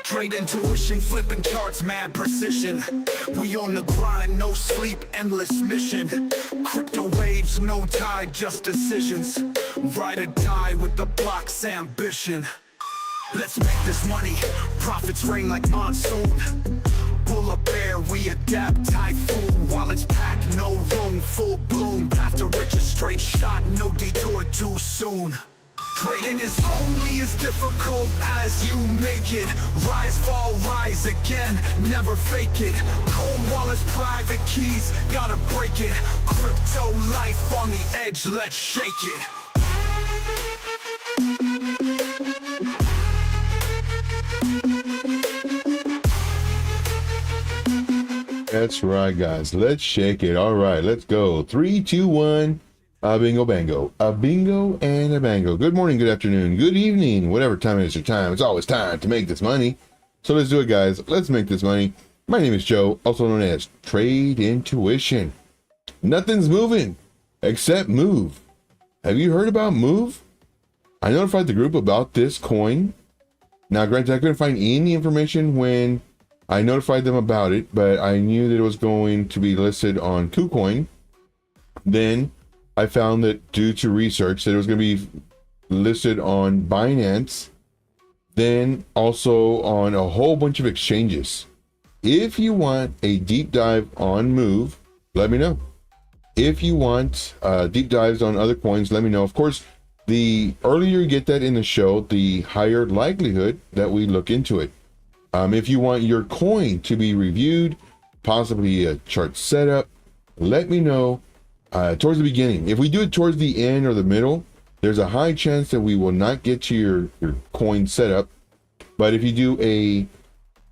Trade intuition, flipping charts, mad precision. We on the grind, no sleep, endless mission. Crypto waves, no tide, just decisions. Ride or die with the block's ambition. Let's make this money, profits rain like monsoon. Bull or bear, we adapt, typhoon. While it's packed, no room, full bloom. Path to riches, straight shot, no detour too soon. Trading is only as difficult as you make it. Rise, fall, rise again, never fake it. Cold wallets, private keys, gotta break it. Crypto life on the edge, let's shake it. That's right, guys. Let's shake it. All right, let's go. 3, 2, 1. A bingo bango. A bingo and a bango. Good morning, good afternoon, good evening, whatever time it is your time. It's always time to make this money. So let's do it, guys. Let's make this money. My name is Joe, also known as Trade Intuition. Nothing's moving except Move. Have you heard about Move? I notified the group about this coin. Now, granted, I couldn't find any information when I notified them about it, but I knew that it was going to be listed on KuCoin. Then I found that due to research that it was going to be listed on Binance, then also on a whole bunch of exchanges. If you want a deep dive on Move, let me know. If you want deep dives on other coins, let me know. Of course, the earlier you get that in the show, the higher likelihood that we look into it. If you want your coin to be reviewed, possibly a chart setup, let me know. Towards the beginning. If we do it towards the end or the middle, there's a high chance that we will not get to your coin setup. But if you do a,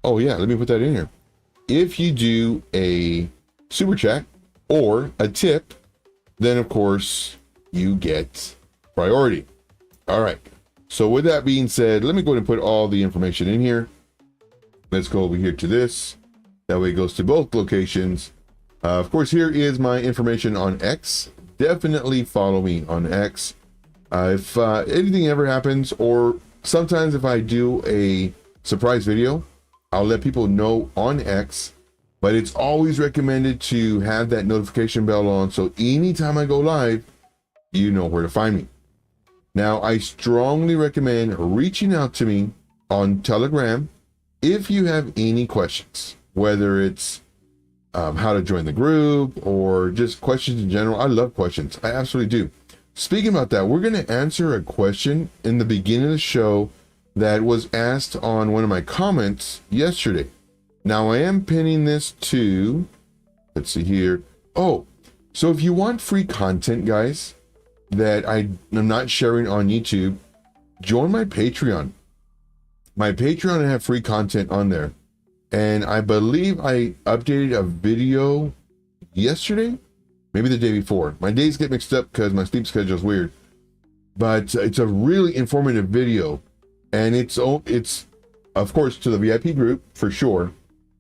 oh yeah, let me put that in here. If you do a super chat or a tip, then of course you get priority. All right. So with that being said, let me go ahead and put all the information in here. Let's go over here to this. That way it goes to both locations. Of course, here is my information on X. Definitely follow me on X. If anything ever happens, or sometimes if I do a surprise video, I'll let people know on X, but it's always recommended to have that notification bell on, so anytime I go live, you know where to find me. Now, I strongly recommend reaching out to me on Telegram if you have any questions, whether it's how to join the group or just questions in general. I love questions. I absolutely do. Speaking about that, we're going to answer a question in the beginning of the show that was asked on one of my comments yesterday. Now I am pinning this to, let's see here. Oh, so if you want free content, guys, that I'm not sharing on YouTube, join my Patreon. My Patreon, I have free content on there. And I believe I updated a video yesterday, maybe the day before. My days get mixed up because my sleep schedule is weird. But it's a really informative video. And it's of course, to the VIP group, for sure.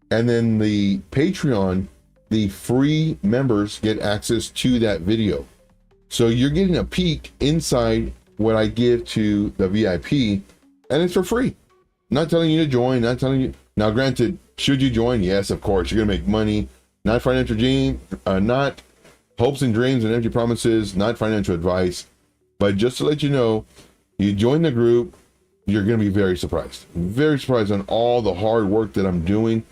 And then the Patreon, the free members get access to that video. So you're getting a peek inside what I give to the VIP. And it's for free. Not telling you to join, not telling you. Now, granted, should you join? Yes, of course. You're going to make money. Not financial dream, not hopes and dreams and empty promises, not financial advice. But just to let you know, you join the group, you're going to be very surprised. Very surprised on all the hard work that I'm doing.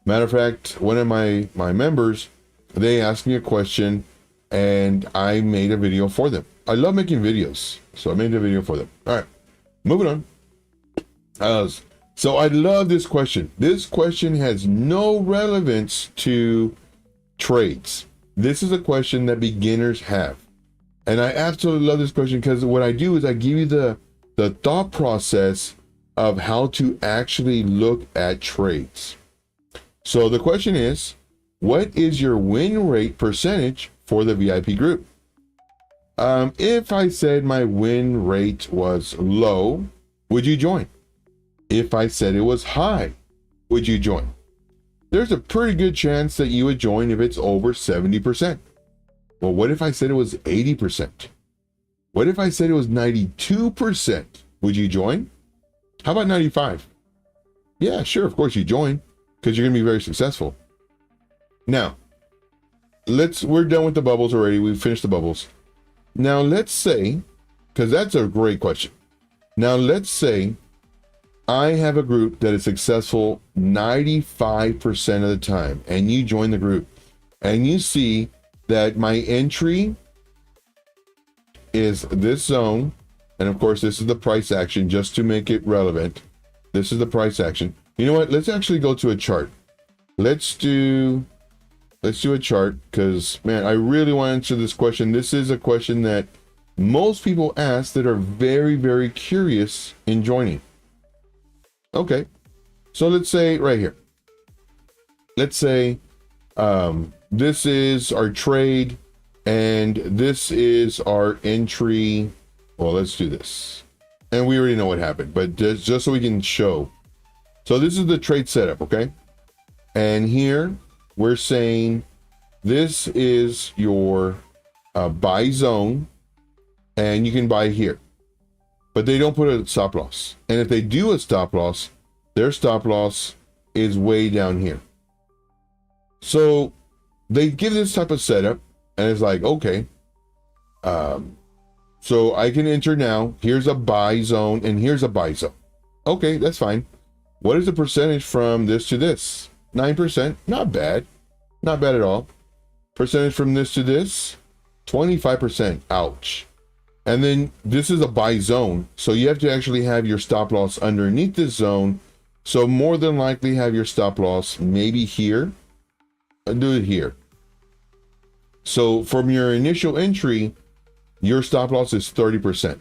Matter of fact, one of my members, they asked me a question and I made a video for them. I love making videos, so I made a video for them. All right, moving on. So I love this question. This question has no relevance to trades. This is a question that beginners have. And I absolutely love this question because what I do is I give you the thought process of how to actually look at trades. So the question is, what is your win rate percentage for the VIP group? If I said my win rate was low, would you join? If I said it was high, would you join? There's a pretty good chance that you would join if it's over 70%. Well, what if I said it was 80%? What if I said it was 92%? Would you join? How about 95? Yeah, sure. Of course you join because you're going to be very successful. Now, we're done with the bubbles already. We've finished the bubbles. Now let's say, because that's a great question. Now let's say I have a group that is successful 95% of the time, and you join the group and you see that my entry is this zone. And of course, this is the price action just to make it relevant. This is the price action. You know what? Let's actually go to a chart. Let's do a chart because, man, I really want to answer this question. This is a question that most people ask that are very, very curious in joining. Okay, so let's say right here. Let's say this is our trade and this is our entry. Well, let's do this. And we already know what happened, but just so we can show. So this is the trade setup, okay? And here we're saying this is your buy zone, and you can buy here. But they don't put a stop loss. And if they do a stop loss, their stop loss is way down here. So they give this type of setup, and it's like, okay, so I can enter now. Here's a buy zone, and here's a buy zone. Okay, that's fine. What is the percentage from this to this? 9%, not bad. Not bad at all. Percentage from this to this, 25%, ouch. And then this is a buy zone. So you have to actually have your stop loss underneath this zone. So more than likely have your stop loss maybe here, and do it here. So from your initial entry, your stop loss is 30%.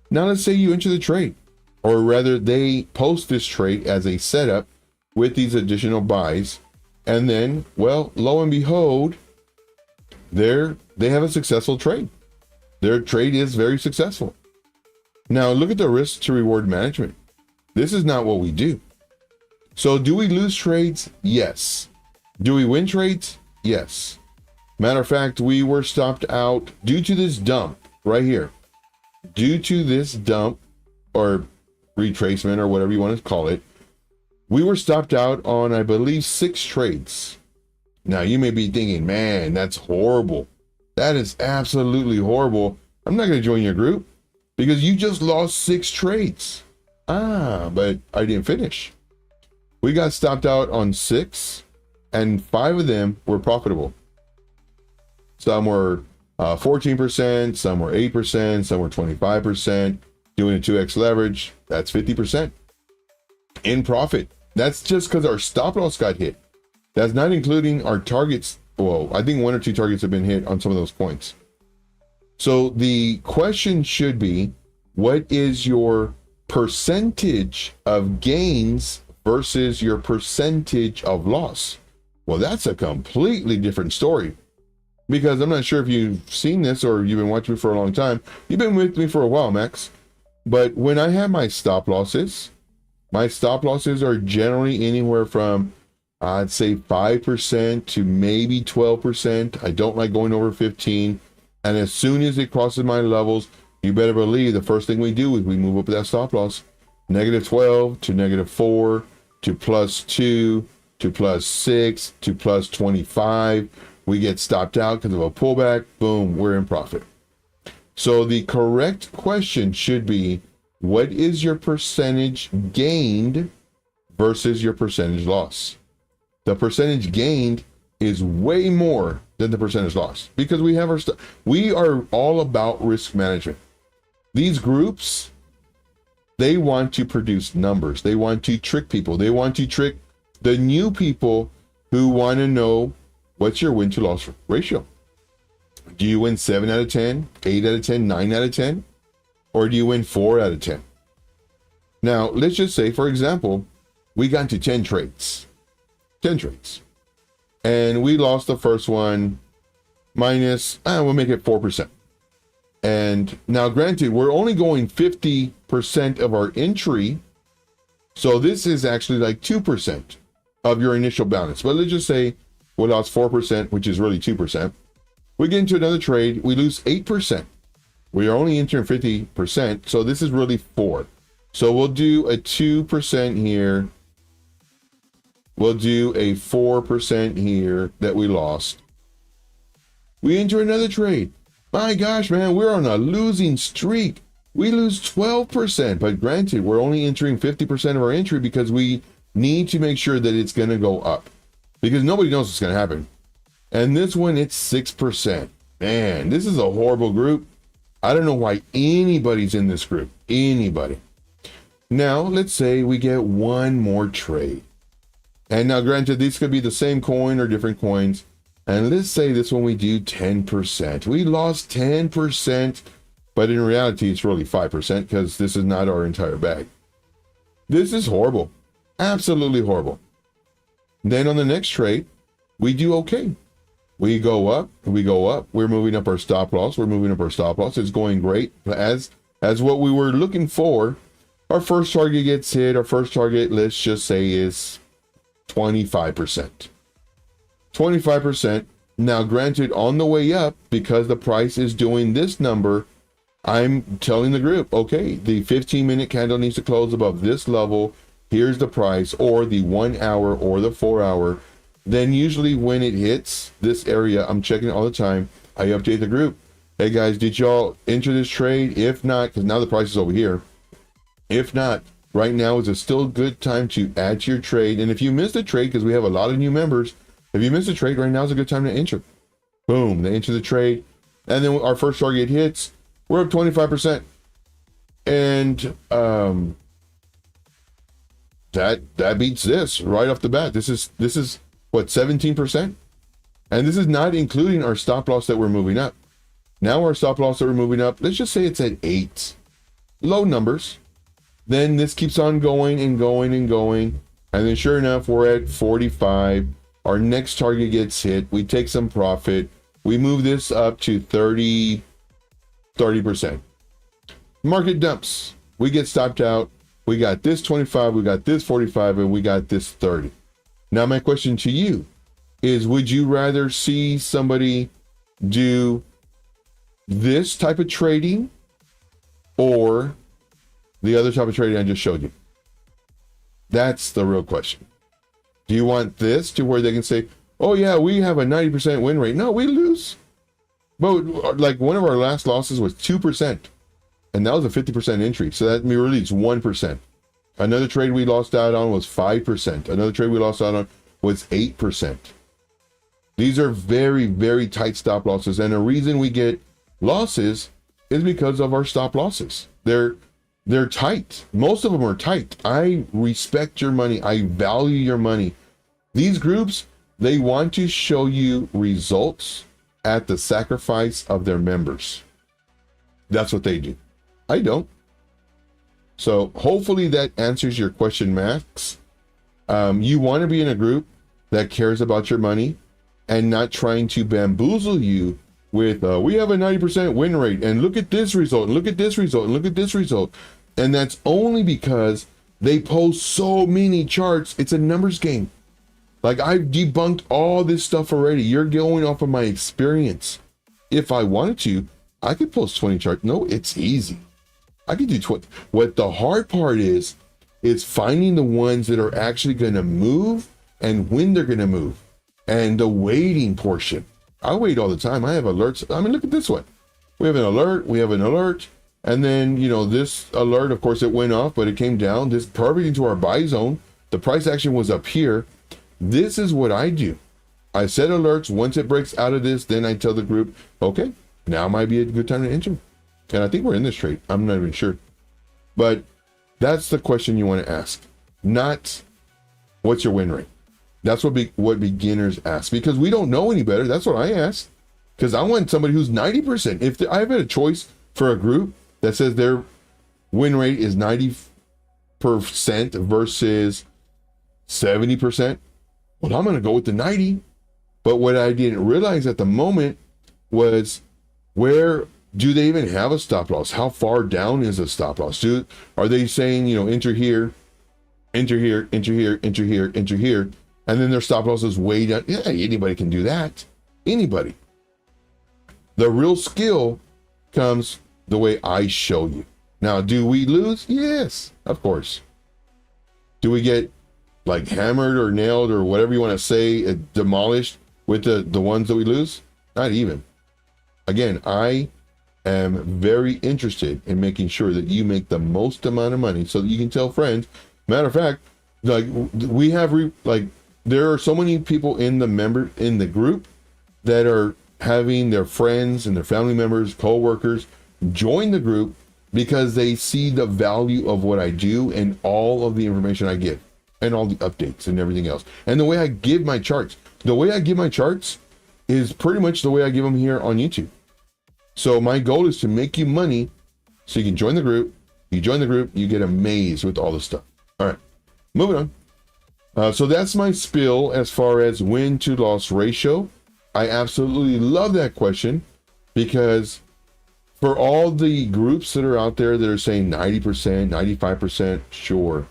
Now let's say you enter the trade, or rather they post this trade as a setup with these additional buys. And then, well, lo and behold, they have a successful trade. Their trade is very successful. Now look at the risk to reward management. This is not what we do. So do we lose trades? Yes. Do we win trades? Yes. Matter of fact, we were stopped out due to this dump right here. Due to this dump or retracement or whatever you want to call it, we were stopped out on, I believe, 6 trades. Now you may be thinking, man, that's horrible. That is absolutely horrible. I'm not going to join your group because you just lost 6 trades. But I didn't finish. We got stopped out on 6 and 5 of them were profitable. Some were 14%, some were 8%, some were 25%. Doing a 2x leverage, that's 50% in profit. That's just because our stop loss got hit. That's not including our targets. Well, I think 1 or 2 targets have been hit on some of those points. So the question should be, what is your percentage of gains versus your percentage of loss? Well, that's a completely different story. Because I'm not sure if you've seen this or you've been watching me for a long time. You've been with me for a while, Max. But when I have my stop losses are generally anywhere from, I'd say 5% to maybe 12%. I don't like going over 15. And as soon as it crosses my levels, you better believe the first thing we do is we move up that stop loss. -12 to -4 to +2 to +6 to +25. We get stopped out because of a pullback. Boom, we're in profit. So the correct question should be, what is your percentage gained versus your percentage loss? The percentage gained is way more than the percentage loss because we have we are all about risk management. These groups, they want to produce numbers. They want to trick people. They want to trick the new people who want to know, what's your win to loss ratio? Do you win 7 out of 10, 8 out of 10, 9 out of 10? Or do you win 4 out of 10? Now, let's just say, for example, we got into 10 trades. 10 trades. And we lost the first one minus, we'll make it 4%. And now, granted, we're only going 50% of our entry. So this is actually like 2% of your initial balance. But let's just say we lost 4%, which is really 2%. We get into another trade, we lose 8%. We are only entering 50%, so this is really 4. So we'll do a 2% here, We'll do a 4% here that we lost. We enter another trade. My gosh, man, we're on a losing streak. We lose 12%, but granted, we're only entering 50% of our entry because we need to make sure that it's going to go up, because nobody knows what's going to happen. And this one, it's 6%. Man, this is a horrible group. I don't know why anybody's in this group. Anybody. Now, let's say we get one more trade. And now, granted, these could be the same coin or different coins. And let's say this one we do 10%. We lost 10%, but in reality, it's really 5% because this is not our entire bag. This is horrible. Absolutely horrible. Then on the next trade, we do okay. We go up, we go up. We're moving up our stop loss. We're moving up our stop loss. It's going great. As what we were looking for, our first target gets hit. Our first target, let's just say, is 25%. 25%. Now, granted, on the way up, because the price is doing this number, I'm telling the group, okay, the 15-minute candle needs to close above this level. Here's the price, or the 1 hour or the 4 hour. Then usually when it hits this area, I'm checking it all the time. I update the group. Hey guys, did y'all enter this trade? If not, because now the price is over here. If not, right now is a still good time to add to your trade. And if you missed a trade, because we have a lot of new members, if you missed a trade, right now is a good time to enter. Boom, they enter the trade. And then our first target hits, we're up 25%. And that beats this right off the bat. This is what, 17%? And this is not including our stop loss that we're moving up. Now our stop loss that we're moving up, let's just say it's at 8. Low numbers. Then this keeps on going and going and going. And then sure enough, we're at 45. Our next target gets hit. We take some profit. We move this up to 30%. Market dumps. We get stopped out. We got this 25, we got this 45, and we got this 30. Now, my question to you is, would you rather see somebody do this type of trading or the other type of trading I just showed you? That's the real question. Do you want this to where they can say, oh yeah, we have a 90% win rate? No, we lose. But like one of our last losses was 2%. And that was a 50% entry. So that really is 1%. Another trade we lost out on was 5%. Another trade we lost out on was 8%. These are very, very tight stop losses. And the reason we get losses is because of our stop losses. They're tight. Most of them are tight. I respect your money. I value your money. These groups, they want to show you results at the sacrifice of their members. That's what they do. I don't. So hopefully that answers your question, Max. You want to be in a group that cares about your money and not trying to bamboozle you with, we have a 90% win rate, and look at this result, and look at this result, and look at this result. And that's only because they post so many charts. It's a numbers game. Like, I've debunked all this stuff already. You're going off of my experience. If I wanted to, I could post 20 charts. No, it's easy. I could do 20. What the hard part is finding the ones that are actually going to move and when they're going to move, and the waiting portion. I wait all the time. I have alerts. I mean, look at this one. We have an alert. We have an alert. And then, you know, this alert, of course, it went off, but it came down. This perfect into our buy zone. The price action was up here. This is what I do. I set alerts. Once it breaks out of this, then I tell the group, okay, now might be a good time to enter. And I think we're in this trade. I'm not even sure. But that's the question you want to ask. Not what's your win rate. That's what beginners ask, because we don't know any better. That's what I ask, because I want somebody who's 90%. If I have a choice for a group that says their win rate is 90% versus 70%, well, I'm going to go with the 90. But what I didn't realize at the moment was, where do they even have a stop loss? How far down is a stop loss? Are they saying, you know, enter here, enter here, enter here, enter here, enter here, and then their stop loss is way down? Yeah, anybody can do that. Anybody. The real skill comes the way I show you. Now, do we lose? Yes, of course. Do we get like hammered or nailed or whatever you want to say, demolished with the ones that we lose? Not even. Again, I am very interested in making sure that you make the most amount of money so that you can tell friends. Matter of fact, like we have there are so many people in the group that are having their friends and their family members, co-workers join the group because they see the value of what I do and all of the information I give and all the updates and everything else. And the way I give my charts. The way I give my charts is pretty much the way I give them here on YouTube. So my goal is to make you money so you can join the group. You join the group, you get amazed with all this stuff. All right, moving on. So that's my spiel as far as win to loss ratio. I absolutely love that question because for all the groups that are out there that are saying 90%, 95%, sure.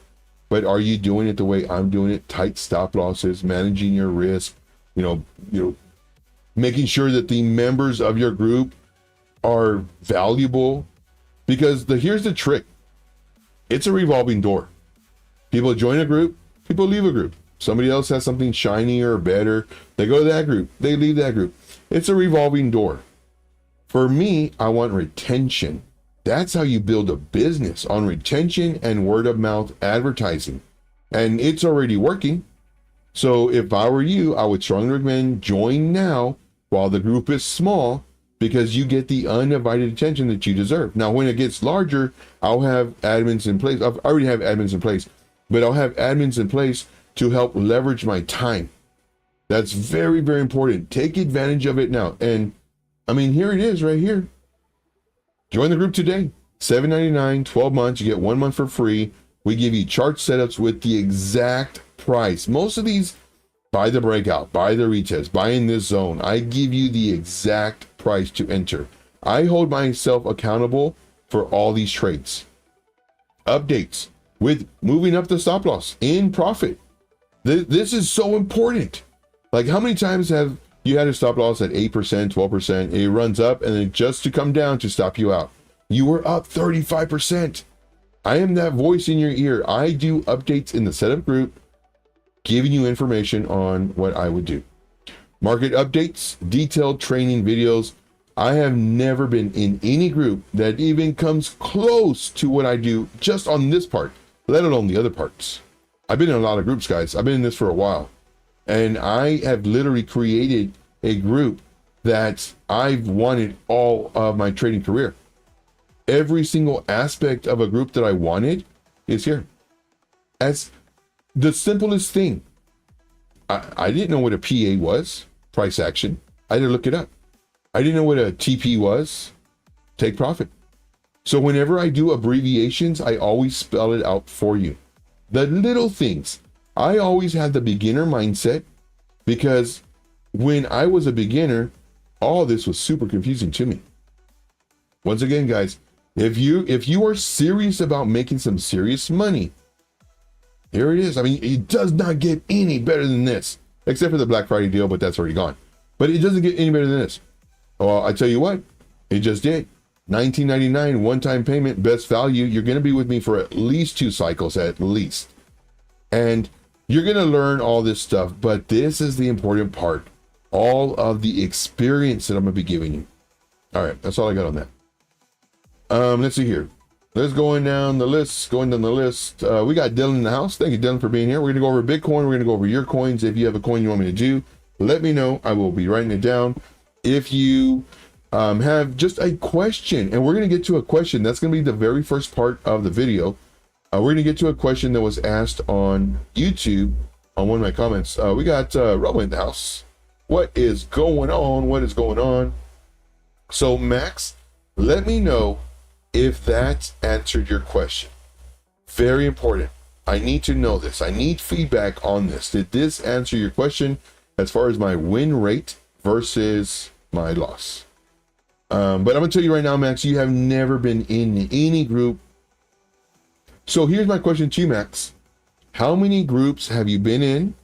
But are you doing it the way I'm doing it? Tight stop losses, managing your risk, making sure that the members of your group are valuable. Because here's the trick. It's a revolving door. People join a group, people leave a group. Somebody else has something shinier or better. They go to that group, they leave that group. It's a revolving door. For me, I want retention. That's how you build a business, on retention and word of mouth advertising. And it's already working. So if I were you, I would strongly recommend join now while the group is small, because you get the undivided attention that you deserve. Now, when it gets larger, I'll have admins in place. I already have admins in place, but I'll have admins in place to help leverage my time. That's very, very important. Take advantage of it now. And I mean, here it is right here. Join the group today. $7.99, 12 months. You get 1 month for free. We give you chart setups with the exact price. Most of these, buy the breakout, buy the retest, buy in this zone. I give you the exact price to enter. I hold myself accountable for all these trades. Updates with moving up the stop loss in profit. This is so important. Like, how many times have you had a stop loss at 8%, 12%, it runs up and then just to come down to stop you out? You were up 35%. I am that voice in your ear. I do updates in the setup group, giving you information on what I would do. Market updates, detailed training videos. I have never been in any group that even comes close to what I do just on this part, let alone the other parts. I've been in a lot of groups, guys. I've been in this for a while. And I have literally created a group that I've wanted all of my trading career. Every single aspect of a group that I wanted is here. As the simplest thing. I didn't know what a PA was, price action. I had to look it up. I didn't know what a TP was, take profit. So whenever I do abbreviations, I always spell it out for you. The little things. I always had the beginner mindset because when I was a beginner, all this was super confusing to me. Once again, guys, if you are serious about making some serious money, here it is. I mean, it does not get any better than this, except for the Black Friday deal, but that's already gone. But it doesn't get any better than this. Well, I tell you what, it just did. $19.99 one-time payment, best value. You're going to be with me for at least 2 cycles, at least. And you're going to learn all this stuff, but this is the important part. All of the experience that I'm going to be giving you. All right, that's all I got on that. Let's see here. Let's going down the list. We got Dylan in the house. Thank you, Dylan, for being here. We're going to go over Bitcoin. We're going to go over your coins. If you have a coin you want me to do, let me know. I will be writing it down. If you have just a question, and we're going to get to a question. That's going to be the very first part of the video. We're going to get to a question that was asked on YouTube on one of my comments. We got Robo in the house. What is going on? What is going on? So, Max, let me know if that answered your question. Very important. I need to know this. I need feedback on this. Did this answer your question as far as my win rate versus my loss? But I'm going to tell you right now, Max, you have never been in any group. So here's my question to you, Max. How many groups have you been in?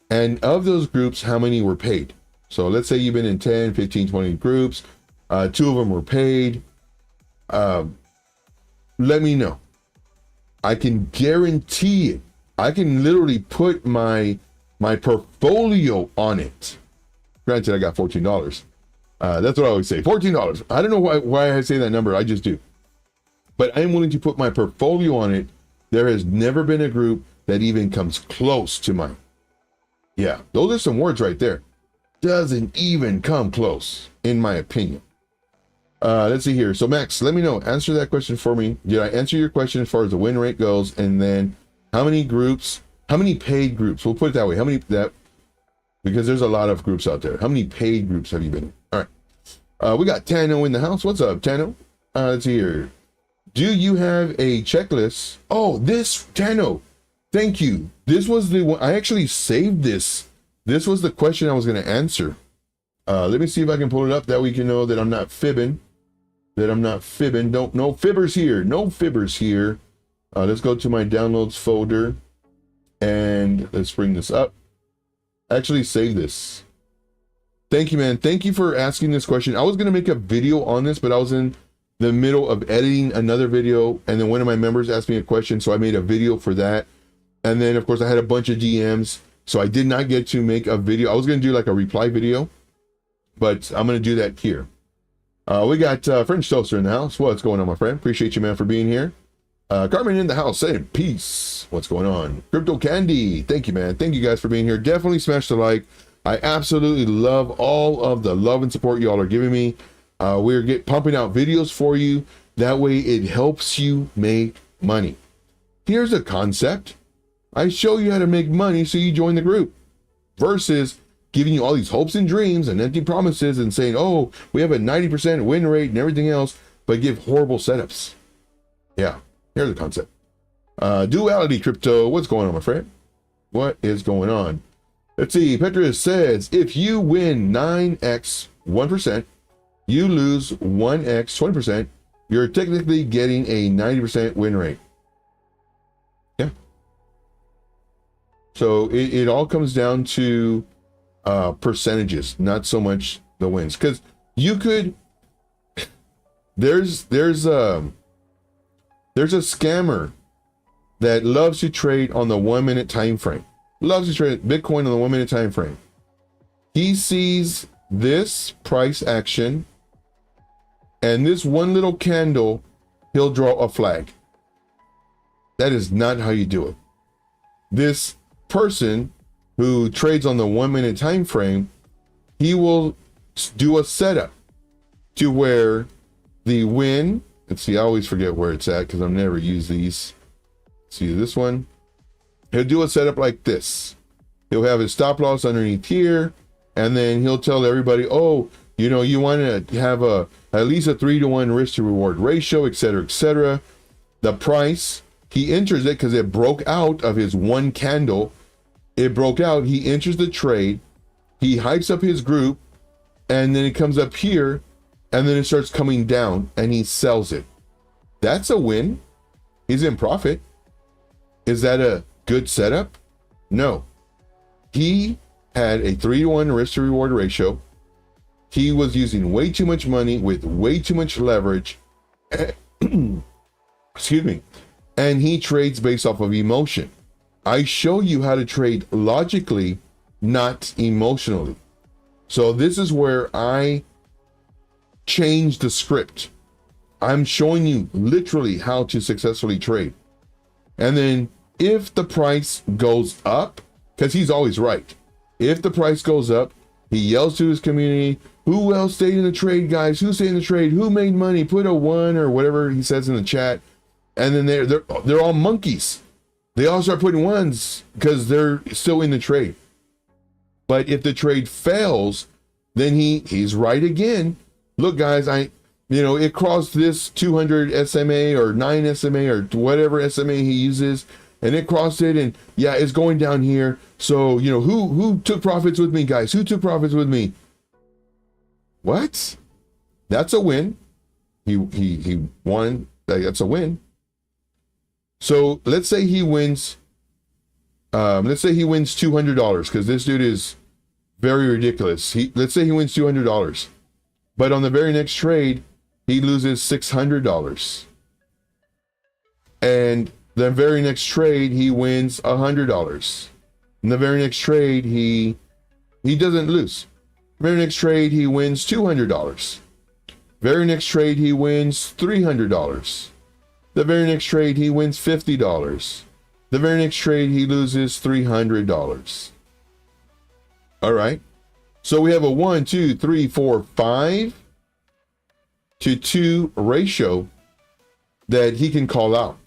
And of those groups, how many were paid? So let's say you've been in 10, 15, 20 groups. 2 of them were paid. Let me know. I can guarantee it. I can literally put my portfolio on it. Granted, I got $14. That's what I always say, $14. I don't know why I say that number. I just do. But I'm willing to put my portfolio on it. There has never been a group that even comes close to mine. Yeah, those are some words right there. Doesn't even come close, in my opinion. Let's see here. So Max, let me know. Answer that question for me. Did I answer your question as far as the win rate goes? And then how many groups, how many paid groups? We'll put it that way. How many because there's a lot of groups out there. How many paid groups have you been in? All right. We got Tano in the house. What's up, Tano? Let's see here. Do you have a checklist? Oh, this Tano. Thank you. This was the one. I actually saved this. This was the question I was going to answer. Let me see if I can pull it up. That way you can know that I'm not fibbing. No fibbers here. No fibbers here. Let's go to my downloads folder. And let's bring this up. Actually save this. Thank you, man. Thank you for asking this question. I was going to make a video on this, but I was in the middle of editing another video. And then one of my members asked me a question. So I made a video for that. And then, of course, I had a bunch of DMs. So I did not get to make a video. I was going to do like a reply video. But I'm going to do that here. We got French Toaster in the house. What's going on, my friend? Appreciate you, man, for being here. Carmen in the house saying peace. What's going on? Crypto Candy. Thank you, man. Thank you guys for being here. Definitely smash the like. I absolutely love all of the love and support y'all are giving me. We're pumping out videos for you. That way it helps you make money. Here's a concept. I show you how to make money so you join the group. Versus giving you all these hopes and dreams and empty promises and saying, oh, we have a 90% win rate and everything else, but give horrible setups. Yeah, here's the concept. Duality Crypto, what's going on, my friend? What is going on? Let's see, Petra says, if you win 9x 1%, you lose 1x 20%, you're technically getting a 90% win rate. Yeah. So it all comes down to percentages, not so much the wins. Because you could, there's a scammer that loves to trade on the 1 minute time frame. Loves to trade Bitcoin on the 1 minute time frame. He sees this price action and this one little candle, he'll draw a flag. That is not how you do it. This person who trades on the 1 minute time frame, he will do a setup to where the win, let's see, I always forget where it's at because I've never used these. See this one? He'll do a setup like this. He'll have his stop loss underneath here, and then he'll tell everybody, oh, you know, you want to have at least a 3-to-1 risk to reward ratio, etc., etc. The price, he enters it because it broke out of his one candle. It broke out. He enters the trade. He hypes up his group, and then it comes up here, and then it starts coming down, and he sells it. That's a win. He's in profit. Is that a good setup? No. He had a 3-to-1 risk to reward ratio. He was using way too much money with way too much leverage. Excuse me. And he trades based off of emotion. I show you how to trade logically, not emotionally. So this is where I change the script. I'm showing you literally how to successfully trade. And then if the price goes up, because he's always right. If the price goes up, he yells to his community, who else stayed in the trade, guys? Who stayed in the trade? Who made money? Put a 1 or whatever he says in the chat. And then they're all monkeys. They all start putting 1s because they're still in the trade. But if the trade fails, then he's right again. Look, guys, it crossed this 200 SMA or 9 SMA or whatever SMA he uses, and it crossed it, and yeah, it's going down here. So, who took profits with me, guys? Who took profits with me? What? That's a win. He won. That's a win. So let's say he wins. Let's say he wins $200 because this dude is very ridiculous. Let's say he wins $200, but on the very next trade, he loses $600. And The very next trade, he wins $100. In the very next trade, he doesn't lose. Very next trade, he wins $200. Very next trade, he wins $300. The very next trade, he wins $50. The very next trade, he loses $300. All right. So we have a 1, 2, 3, 4, 5 to 2 ratio that he can call out.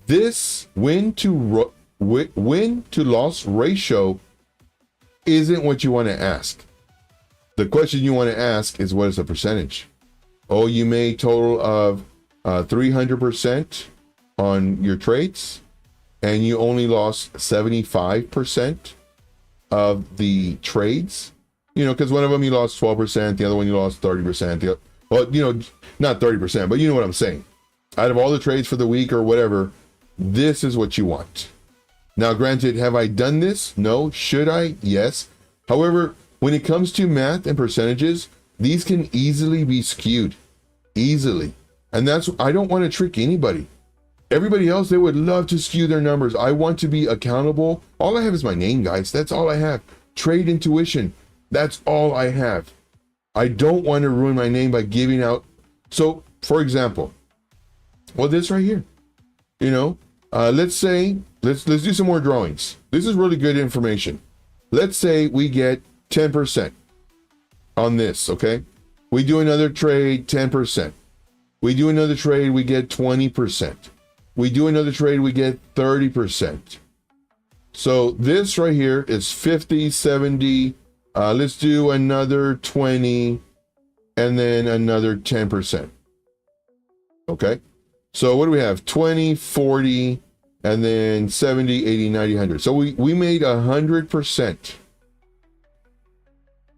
This win to loss ratio isn't what you want to ask. The question you want to ask is, what is the percentage? Oh, you made total of 300% on your trades, and you only lost 75% of the trades. You know, because one of them you lost 12%, the other one you lost 30%. Well, you know, not 30%, but you know what I'm saying. Out of all the trades for the week or whatever, this is what you want. Now, granted, have I done this? No. Should I? Yes. However, when it comes to math and percentages, these can easily be skewed. Easily. And that's, I don't want to trick anybody. Everybody else, they would love to skew their numbers. I want to be accountable. All I have is my name, guys. That's all I have. Trade intuition. That's all I have. I don't want to ruin my name by giving out. So, for example, well, this right here, you know, let's say, let's do some more drawings. This is really good information. Let's say we get 10% on this, okay? We do another trade, 10%. We do another trade, we get 20%. We do another trade, we get 30%. So this right here is 50, 70. Let's do another 20 and then another 10%. Okay. So what do we have? 20, 40, and then 70, 80, 90, 100. So we made 100%.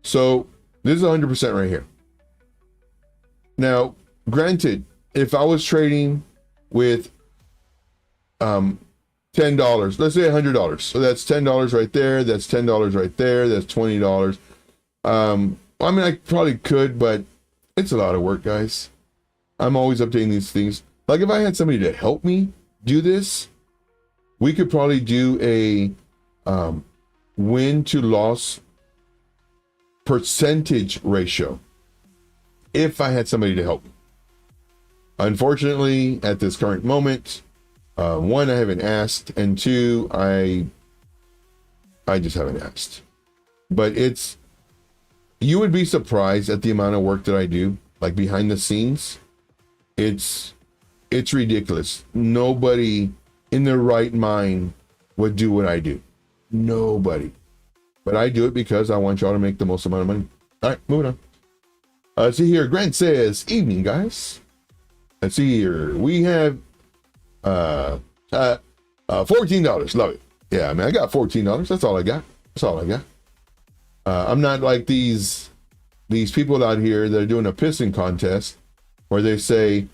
So this is 100% right here. Now, granted, if I was trading with $10, let's say $100. So that's $10 right there. That's $10 right there. That's $20. I mean, I probably could, but it's a lot of work, guys. I'm always updating these things. Like if I had somebody to help me do this, we could probably do a win to loss percentage ratio if I had somebody to help me. Unfortunately, at this current moment, one, I haven't asked, and two, I just haven't asked. But you would be surprised at the amount of work that I do, like behind the scenes. It's ridiculous. Nobody in their right mind would do what I do. Nobody. But I do it because I want y'all to make the most amount of money. All right, moving on. See here, Grant says, evening, guys. Let's see here. We have $14. Love it. Yeah, I mean, I got $14. That's all I got. That's all I got. I'm not like these people out here that are doing a pissing contest where they say,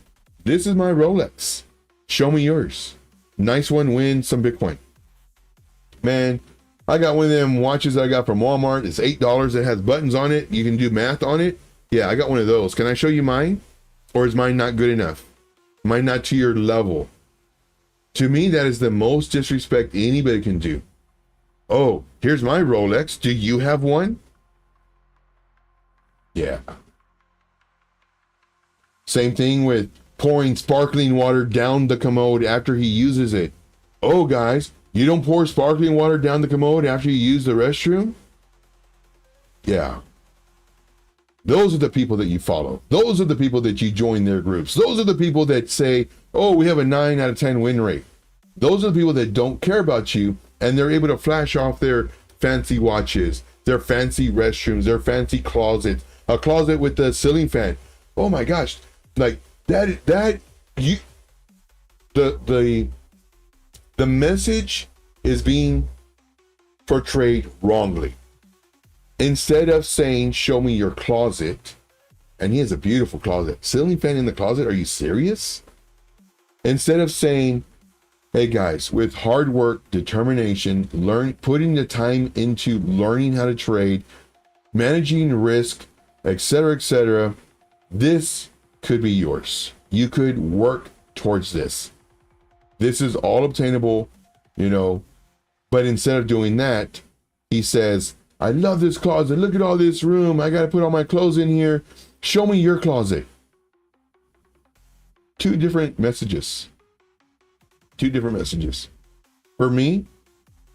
this is my Rolex. Show me yours. Nice one, win some Bitcoin. Man, I got one of them watches that I got from Walmart. It's $8. It has buttons on it. You can do math on it. Yeah, I got one of those. Can I show you mine? Or is mine not good enough? Mine not to your level? To me, that is the most disrespect anybody can do. Oh, here's my Rolex. Do you have one? Yeah. Same thing with pouring sparkling water down the commode after he uses it. Oh, guys, you don't pour sparkling water down the commode after you use the restroom? Yeah. Those are the people that you follow. Those are the people that you join their groups. Those are the people that say, oh, we have a 9 out of 10 win rate. Those are the people that don't care about you, and they're able to flash off their fancy watches, their fancy restrooms, their fancy closets, a closet with the ceiling fan. Oh my gosh. Like the message is being portrayed wrongly. Instead of saying, show me your closet, and he has a beautiful closet. Ceiling fan in the closet? Are you serious? Instead of saying, hey guys, with hard work, determination, putting the time into learning how to trade, managing risk, etc., this could be yours. You could work towards this. This is all obtainable, you know, but instead of doing that, he says, I love this closet. Look at all this room. I got to put all my clothes in here. Show me your closet. Two different messages. Two different messages. For me,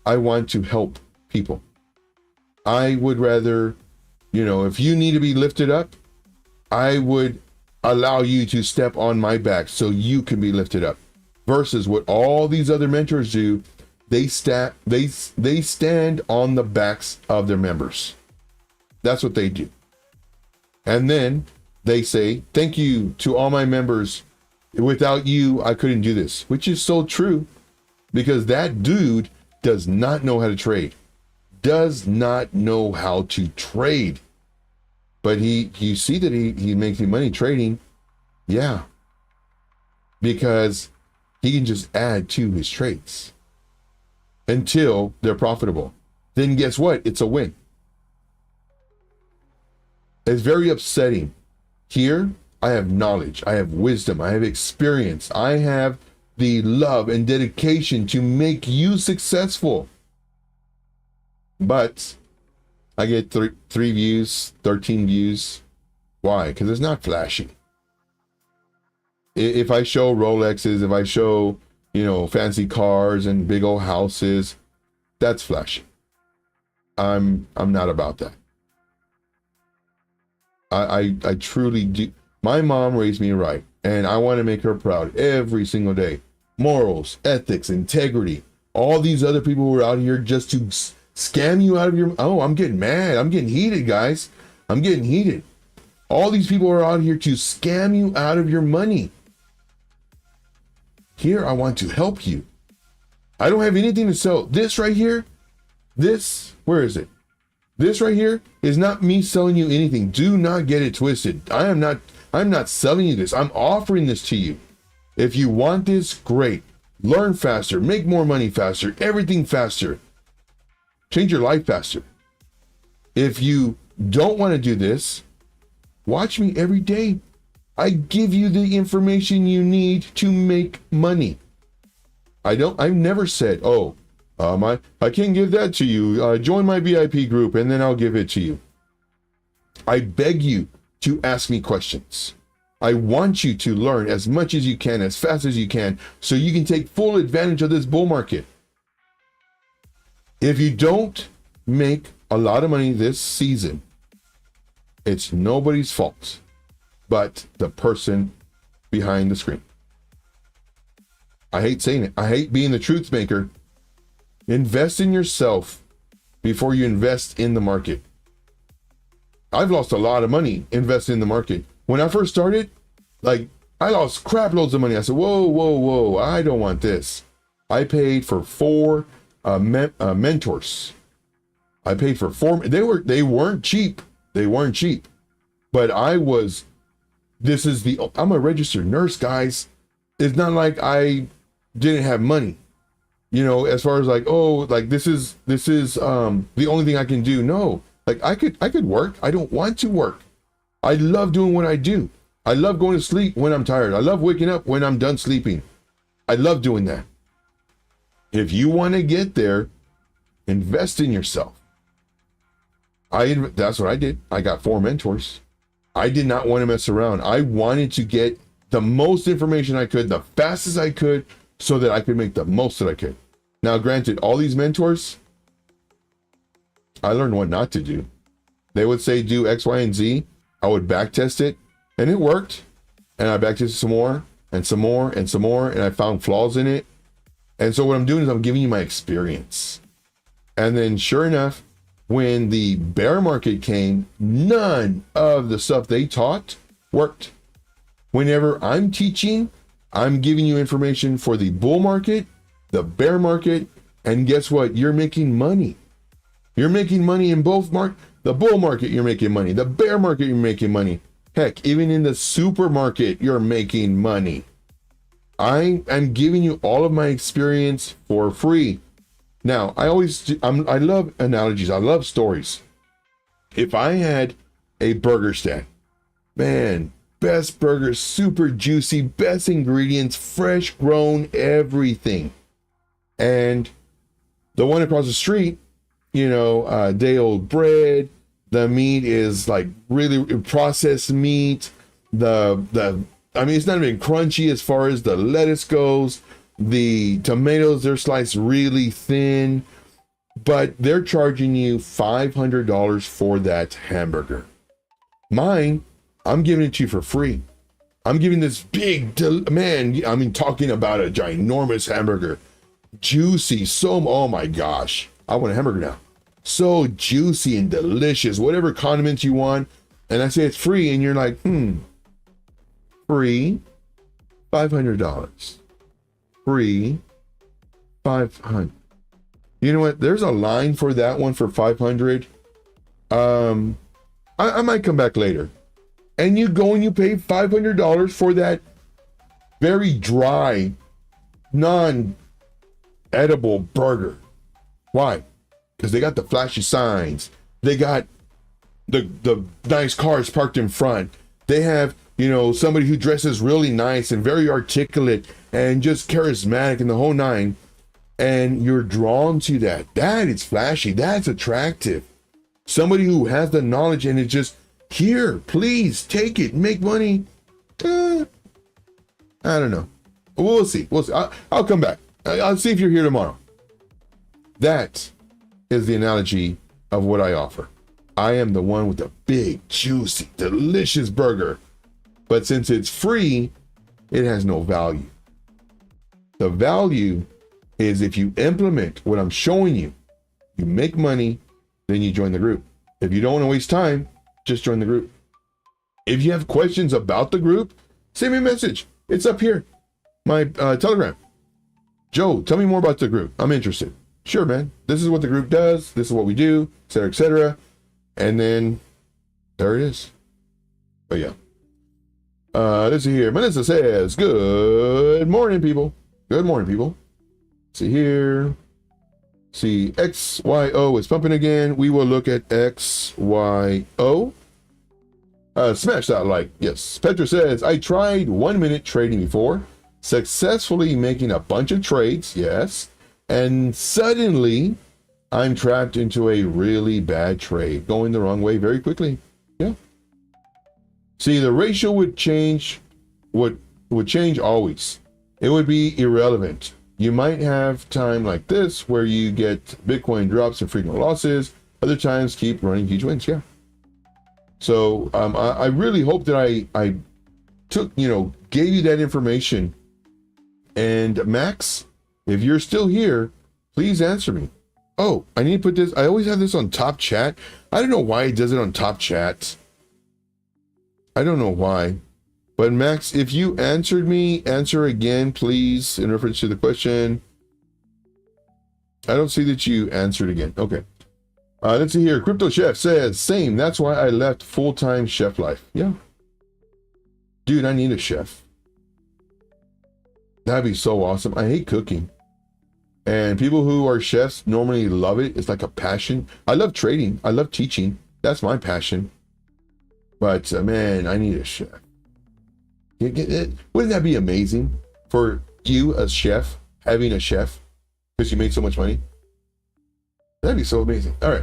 I want to help people. I would rather, you know, if you need to be lifted up, I would allow you to step on my back so you can be lifted up. Versus what all these other mentors do, they stand on the backs of their members. That's what they do. And then they say, thank you to all my members. Without you, I couldn't do this, which is so true, because that dude does not know how to trade. Does not know how to trade. But you see that he makes money trading. Yeah. Because he can just add to his trades until they're profitable. Then guess what? It's a win. It's very upsetting. Here, I have knowledge, I have wisdom, I have experience, I have the love and dedication to make you successful. But I get 3 views, 13 views. Why? Because it's not flashy. If I show Rolexes, if I show, you know, fancy cars and big old houses, that's flashy. I'm not about that. I truly do. My mom raised me right, and I want to make her proud every single day. Morals, ethics, integrity. All these other people who are out here just to scam you out of your... Oh, I'm getting mad. I'm getting heated, guys. I'm getting heated. All these people are out here to scam you out of your money. Here, I want to help you. I don't have anything to sell. This right here, where is it? This right here is not me selling you anything. Do not get it twisted. I'm not selling you this. I'm offering this to you. If you want this, great. Learn faster, make more money faster, everything faster. Change your life faster. If you don't want to do this, watch me every day. I give you the information you need to make money. I've never said, oh, I can't give that to you. Join my VIP group and then I'll give it to you. I beg you to ask me questions. I want you to learn as much as you can, as fast as you can, so you can take full advantage of this bull market. If you don't make a lot of money this season, it's nobody's fault but the person behind the screen. I hate saying it. I hate being the truth maker. Invest in yourself before you invest in the market. I've lost a lot of money investing in the market. When I first started, I lost crap loads of money. I said, whoa, I don't want this. I paid for 4 mentors. I paid for 4. They weren't cheap. They weren't cheap. But I'm a registered nurse, guys. It's not like I didn't have money. You know, as far as this is the only thing I can do. No, I could work. I don't want to work. I love doing what I do. I love going to sleep when I'm tired. I love waking up when I'm done sleeping. I love doing that. If you want to get there, invest in yourself. That's what I did. I got 4 mentors. I did not want to mess around. I wanted to get the most information I could, the fastest I could, so that I could make the most that I could. Now, granted, all these mentors, I learned what not to do. They would say, do X, Y, and Z. I would back test it, and it worked. And I back tested some more, and some more, and some more, and I found flaws in it. And so what I'm doing is I'm giving you my experience. And then sure enough, when the bear market came, none of the stuff they taught worked. Whenever I'm teaching, I'm giving you information for the bull market, the bear market, and guess what? You're making money. You're making money in both the bull market, you're making money. The bear market, you're making money. Heck, even in the supermarket, you're making money. I'm giving you all of my experience for free. Now, I love analogies. I love stories. If I had a burger stand, man, best burgers, super juicy, best ingredients, fresh grown, everything. And the one across the street, day old bread. The meat is like really processed meat. I mean, it's not even crunchy as far as the lettuce goes. The tomatoes, they're sliced really thin, but they're charging you $500 for that hamburger. Mine, I'm giving it to you for free. I'm giving this big, talking about a ginormous hamburger. Juicy, oh my gosh. I want a hamburger now. So juicy and delicious, whatever condiments you want. And I say it's free, and you're like, free, $500. Free, $500. You know what? There's a line for that one for $500. I might come back later. And you go and you pay $500 for that very dry, non-edible burger. Why? Because they got the flashy signs. They got the nice cars parked in front. They have, somebody who dresses really nice and very articulate and just charismatic in the whole nine. And you're drawn to that. That is flashy. That's attractive. Somebody who has the knowledge and it's just, here, please take it, make money. I don't know. We'll see. I'll come back. I'll see if you're here tomorrow. That is the analogy of what I offer. I am the one with the big, juicy, delicious burger. But since it's free, it has no value. The value is if you implement what I'm showing you, you make money, then you join the group. If you don't want to waste time, just join the group. If you have questions about the group, send me a message. It's up here. My Telegram. Joe, tell me more about the group. I'm interested. Sure, man. This is what the group does. This is what we do, et cetera, et cetera. And then there it is. But yeah. Let's see here. Melissa says, good morning, people. Good morning, people. See here. See, XYO is pumping again. We will look at XYO. Smash that like. Yes. Petra says, I tried 1 minute trading before, successfully making a bunch of trades. Yes. And suddenly I'm trapped into a really bad trade, going the wrong way very quickly. Yeah. See, the ratio would change, would change always. It would be irrelevant. You might have time like this where you get Bitcoin drops and frequent losses. Other times keep running huge wins. Yeah. So I really hope that I took, gave you that information. And Max, if you're still here, please answer me. Oh, I need to put this. I always have this on top chat. I don't know why it does it on top chat. I don't know why. But Max, if you answered me, answer again, please, in reference to the question. I don't see that you answered again. Okay. Let's see here. Crypto Chef says, same. That's why I left full-time chef life. Yeah. Dude, I need a chef. That'd be so awesome. I hate cooking. And people who are chefs normally love it. It's like a passion. I love trading. I love teaching. That's my passion. But man, I need a chef. Wouldn't that be amazing for you as chef, having a chef, because you made so much money? That'd be so amazing. All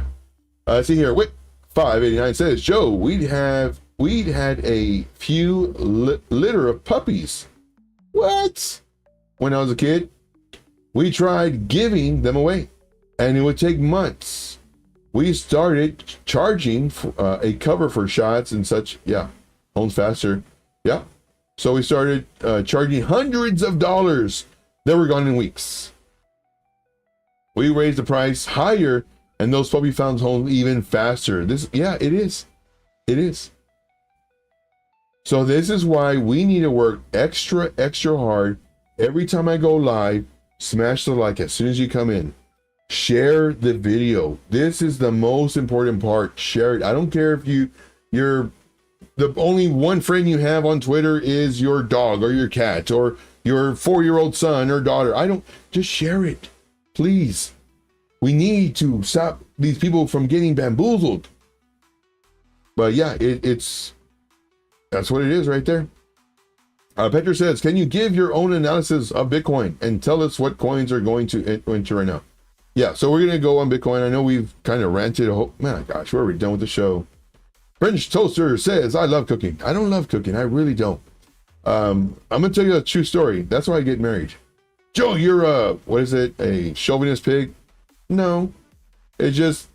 right. See here. Wick 589 says, Joe, we'd had a few litter of puppies. What? When I was a kid, we tried giving them away, and it would take months. We started charging for, a cover for shots and such. Yeah. Homes faster. Yeah. So we started charging hundreds of dollars that were gone in weeks. We raised the price higher, and those puppy found homes even faster. It is. It is. So this is why we need to work extra hard. Every time I go live, smash the like as soon as you come in. Share the video. This is the most important part. Share it. I don't care if you're the only one friend you have on Twitter is your dog or your cat or your 4-year-old son or daughter. Just share it, please. We need to stop these people from getting bamboozled. But yeah, it's That's what it is right there. Petra says, can you give your own analysis of Bitcoin and tell us what coins are going to enter right now? Yeah, so we're going to go on Bitcoin. I know we've kind of ranted a whole, man, gosh, we're already done with the show. French Toaster says, I love cooking. I don't love cooking. I really don't. I'm going to tell you a true story. That's why I get married. Joe, you're what is it? A chauvinist pig? No, it's just,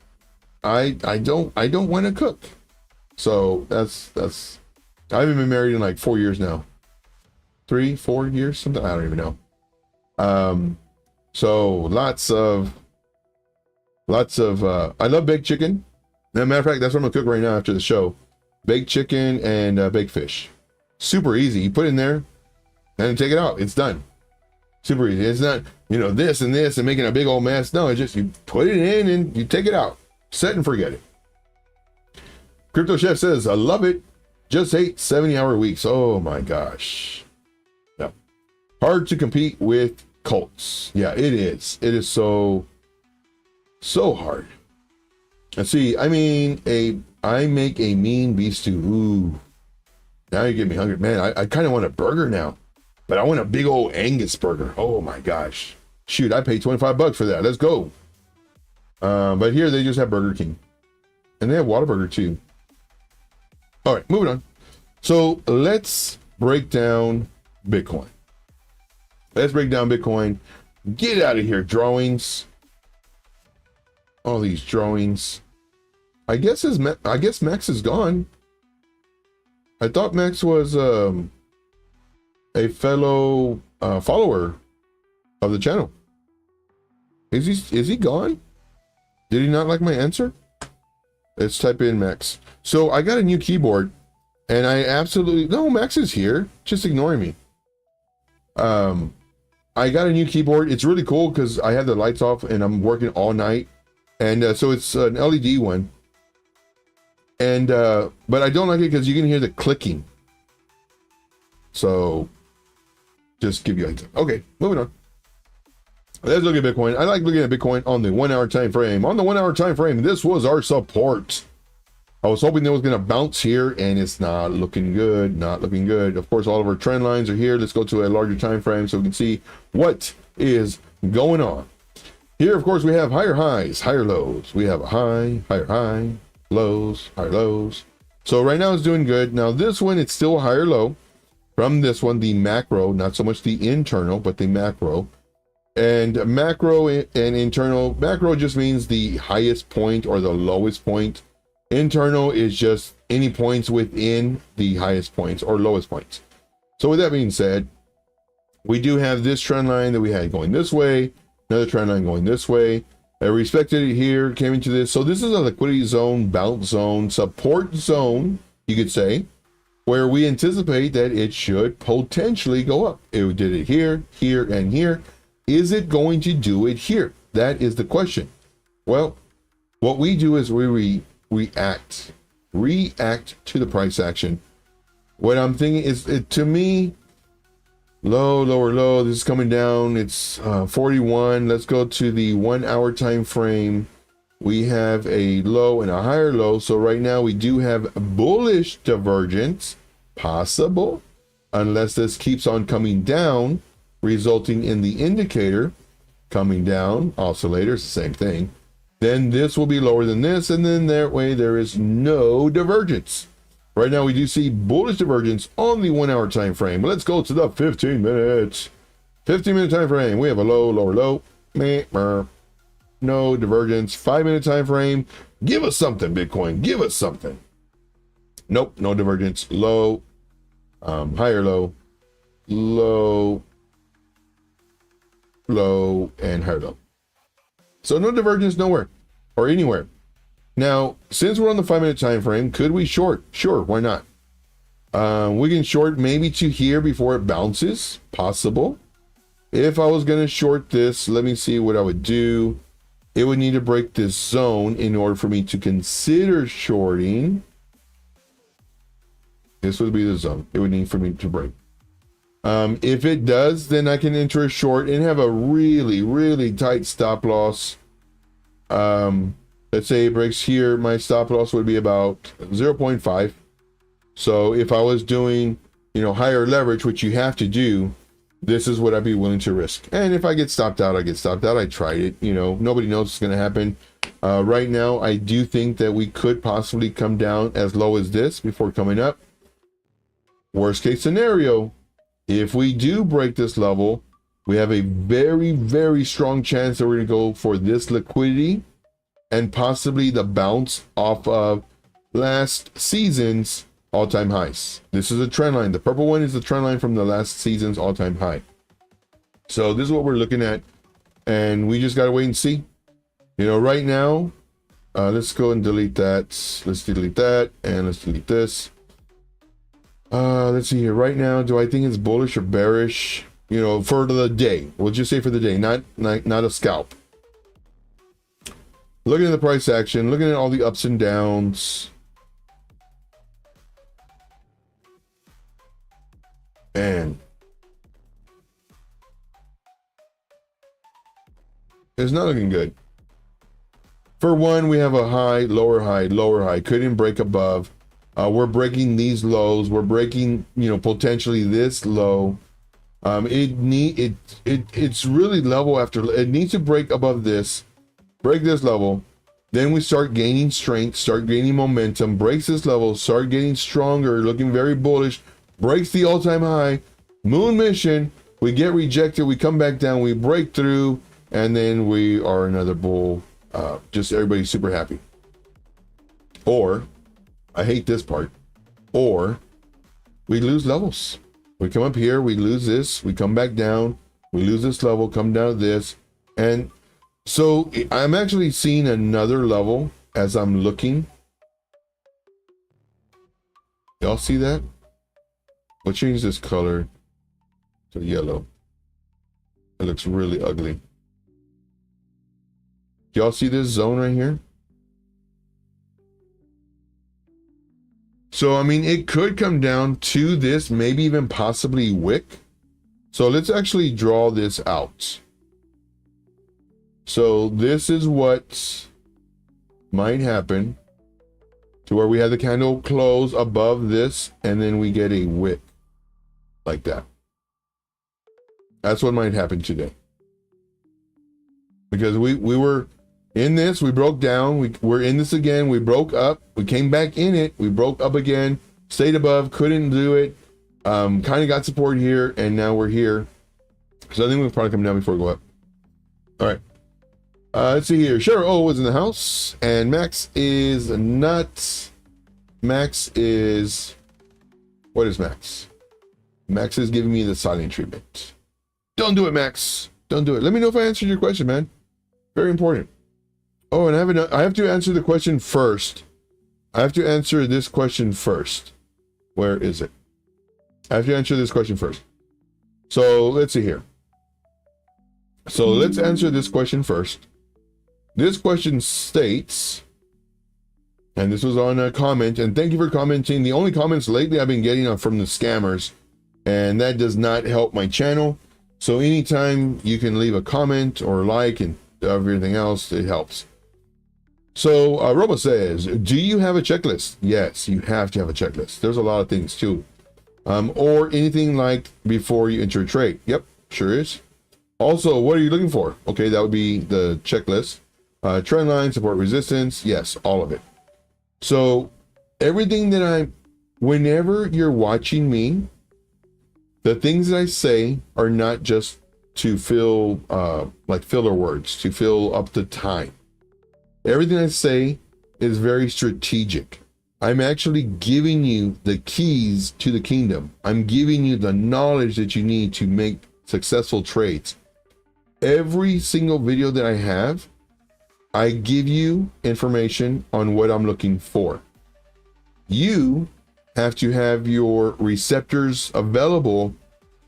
I don't want to cook. So that's, I haven't been married in like 4 years now. 3, 4 years, something, I don't even know. So lots of, I love baked chicken. As a matter of fact, that's what I'm gonna cook right now after the show. Baked chicken and baked fish. Super easy. You put it in there and take it out. It's done. Super easy. It's not, you know, this and this and making a big old mess. No, it's just, you put it in and you take it out. Set and forget it. Crypto Chef says, I love it. Just hate 70-hour weeks. Oh my gosh. Yeah. Hard to compete with cults. Yeah, it is. It is so hard. Let's see. I mean, I make a mean beef stew. Ooh. Now you get me hungry. Man, I kind of want a burger now, but I want a big old Angus burger. Oh my gosh. Shoot, I paid $25 for that. Let's go. But here they just have Burger King. And they have Whataburger too. All right, moving on. So let's break down Bitcoin. Let's break down Bitcoin. Get out of here, drawings. All these drawings. I guess Max is gone. I thought Max was a fellow follower of the channel. Is he gone? Did he not like my answer? Let's type in Max. So I got a new keyboard, and I absolutely no, Max is here, just ignoring me. I got a new keyboard. It's really cool because I have the lights off and I'm working all night, and so it's an LED one. And but I don't like it because you can hear the clicking. So just give you like, okay, moving on. Let's look at Bitcoin. I like looking at Bitcoin on the 1 hour time frame. On the 1 hour time frame, this was our support. I was hoping that was going to bounce here, and it's not looking good. Not looking good. Of course, all of our trend lines are here. Let's go to a larger time frame so we can see what is going on. Here, of course, we have higher highs, higher lows. We have a high, higher high, lows, higher lows. So right now it's doing good. Now this one, it's still a higher low from this one, the macro, not so much the internal, but the macro. And macro and internal, macro just means the highest point or the lowest point. Internal is just any points within the highest points or lowest points. So with that being said, we do have this trend line that we had going this way, another trend line going this way. I respected it here, came into this. So this is a liquidity zone, bounce zone, support zone, you could say, where we anticipate that it should potentially go up. It did it here, here, and here. Is it going to do it here? That is the question. Well, what we do is we react to the price action. What I'm thinking is, to me, low, lower, low. This is coming down. It's 41. Let's go to the 1 hour time frame. We have a low and a higher low. So right now we do have bullish divergence possible, unless this keeps on coming down, resulting in the indicator coming down. Oscillators, the same thing. Then this will be lower than this, and then that way there is no divergence. Right now we do see bullish divergence on the 1 hour time frame. Let's go to the 15 minutes. 15-minute time frame. We have a low, lower, low. No divergence. 5-minute time frame. Give us something, Bitcoin. Give us something. Nope, no divergence. Low, higher low, low, low, and higher low. So no divergence nowhere or anywhere. Now, since we're on the 5-minute time frame, could we short? Sure, why not? We can short maybe to here before it bounces. Possible. If I was going to short this, let me see what I would do. It would need to break this zone in order for me to consider shorting. This would be the zone it would need for me to break. If it does, then I can enter a short and have a really, really tight stop loss. Let's say it breaks here. My stop loss would be about 0.5. So if I was doing, higher leverage, which you have to do, this is what I'd be willing to risk. And if I get stopped out, I get stopped out. I tried it. Nobody knows what's going to happen. Right now, I do think that we could possibly come down as low as this before coming up. Worst case scenario, if we do break this level, we have a very, very strong chance that we're going to go for this liquidity and possibly the bounce off of last season's all-time highs. This is a trend line. The purple one is the trend line from the last season's all-time high. So this is what we're looking at, and we just got to wait and see. Right now, let's go and delete that. Let's delete that, and let's delete this. Let's see here. Right now, do I think it's bullish or bearish? For the day. We'll just say for the day, not a scalp. Looking at the price action, looking at all the ups and downs. And it's not looking good. For one, we have a high, lower high, lower high. Couldn't break above. We're breaking these lows. We're breaking, potentially this low. It's really level after. It needs to break above this, break this level. Then we start gaining strength, start gaining momentum. Breaks this level, start getting stronger, looking very bullish. Breaks the all-time high. Moon mission. We get rejected. We come back down. We break through, and then we are another bull. Just everybody's super happy. Or, I hate this part. Or, we lose levels. We come up here, we lose this, we come back down, we lose this level, come down to this. And so I'm actually seeing another level as I'm looking. Y'all see that? We'll change this color to yellow. It looks really ugly. Y'all see this zone right here? So, I mean, it could come down to this, maybe even possibly wick. So let's actually draw this out. So this is what might happen to where we have the candle close above this, and then we get a wick like that. That's what might happen today. Because we were in this, we broke down, we're in this again, we broke up, we came back in it, we broke up again, stayed above, couldn't do it, kind of got support here, and now we're here. So I think we'll probably come down before we go up. All right. Let's see here. Cheryl O was in the house, and Max is not. Max is. What is Max? Max is giving me the silent treatment. Don't do it, Max. Don't do it. Let me know if I answered your question, man. Very important. Oh, and I have to answer the question first. I have to answer this question first. Where is it? I have to answer this question first. So let's see here. So let's answer this question first. This question states, and this was on a comment, and thank you for commenting. The only comments lately I've been getting are from the scammers, and that does not help my channel. So anytime you can leave a comment or like and everything else, it helps. So Robo says, do you have a checklist? Yes, you have to have a checklist. There's a lot of things too. Or anything like before you enter a trade. Yep, sure is. Also, what are you looking for? Okay, that would be the checklist. Trend line, support, resistance. Yes, all of it. So everything that whenever you're watching me, the things that I say are not just to fill, like filler words, to fill up the time. Everything I say is very strategic. I'm actually giving you the keys to the kingdom. I'm giving you the knowledge that you need to make successful trades. Every single video that I have, I give you information on what I'm looking for. You have to have your receptors available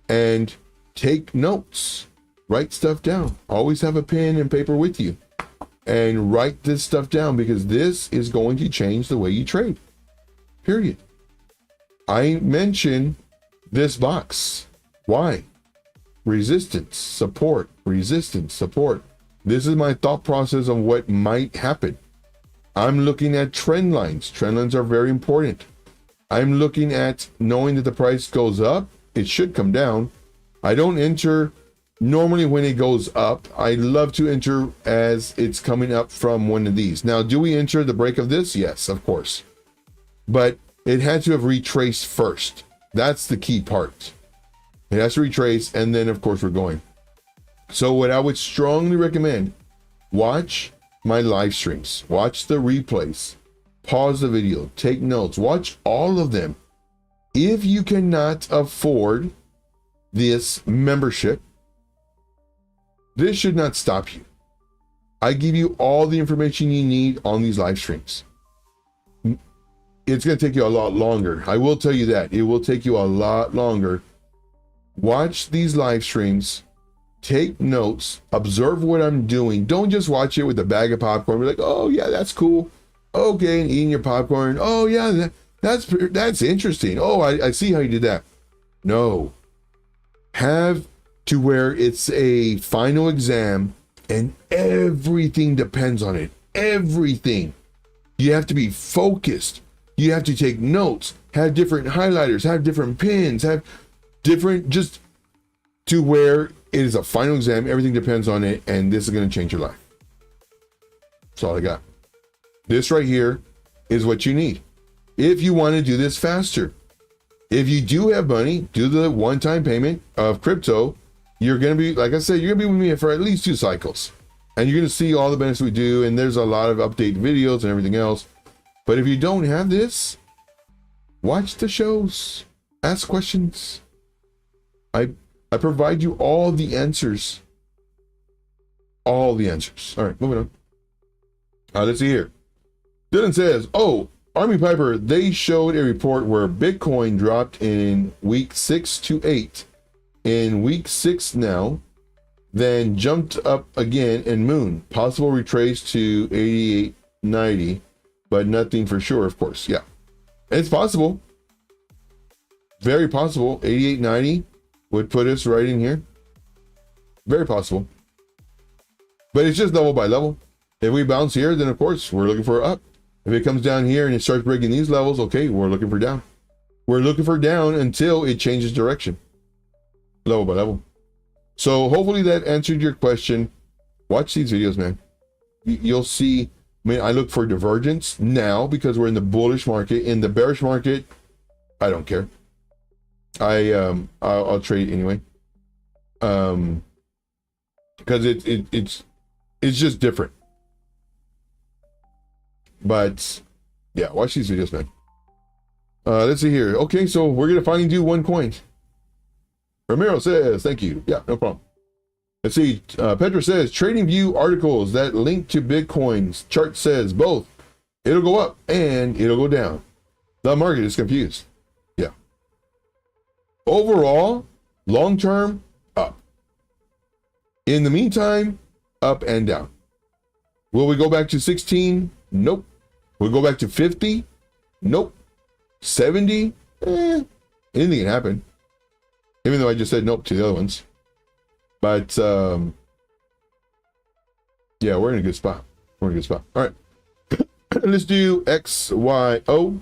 and take notes. Write stuff down. Always have a pen and paper with you. And write this stuff down, because this is going to change the way you trade. Period. I mentioned this box. Why? Resistance, support, resistance, support. This is my thought process of what might happen. I'm looking at trend lines. Trend lines are very important. I'm looking at knowing that the price goes up. It should come down. I don't enter normally when it goes up. I love to enter as it's coming up from one of these. Now, do we enter the break of this? Yes, of course. But it had to have retraced first. That's the key part. It has to retrace, and then of course we're going. So what I would strongly recommend, watch my live streams, watch the replays, pause the video, take notes, watch all of them. If you cannot afford this membership, this should not stop you. I give you all the information you need on these live streams. It's going to take you a lot longer. I will tell you that. It will take you a lot longer. Watch these live streams, take notes, observe what I'm doing. Don't just watch it with a bag of popcorn. Be like, oh yeah, that's cool. Okay, and eating your popcorn. Oh yeah, that's interesting. Oh, I see how you did that. No. Have to where it's a final exam and everything depends on it. Everything. You have to be focused. You have to take notes, have different highlighters, have different pins, have different, just to where it is a final exam. Everything depends on it, and this is going to change your life. That's all I got. This right here is what you need if you want to do this faster. If you do have money, do the one-time payment of crypto. You're going to be, like I said, you're going to be with me for at least 2 cycles, and you're going to see all the benefits we do, and there's a lot of update videos and everything else. But if you don't have this, watch the shows, ask questions. I provide you all the answers. All the answers. All right, moving on. Let's see here. Dylan says, oh, Army Piper, they showed a report where Bitcoin dropped in week 6 to 8. In week 6 now, then jumped up again in Moon. Possible retrace to 88.90, but nothing for sure, of course. Yeah, it's possible. Very possible. 88.90 would put us right in here. Very possible. But it's just level by level. If we bounce here, then of course we're looking for up. If it comes down here and it starts breaking these levels, okay, we're looking for down. We're looking for down until it changes direction. Level by level. So hopefully that answered your question. Watch these videos, man. You'll see. I mean, I look for divergence now because we're in the bullish market. In the bearish market, I don't care. I'll trade it anyway. Because it's just different. But yeah, watch these videos, man. Let's see here. Okay, so we're gonna finally do one coin. Ramiro says, thank you. Yeah, no problem. Let's see. Petra says, TradingView articles that link to Bitcoin's chart says both. It'll go up and it'll go down. The market is confused. Yeah. Overall, long term, up. In the meantime, up and down. Will we go back to 16? Nope. We'll go back to 50? Nope. 70? Anything can happen. Even though I just said nope to the other ones. But, yeah, we're in a good spot. We're in a good spot. All right. Let's do XYO.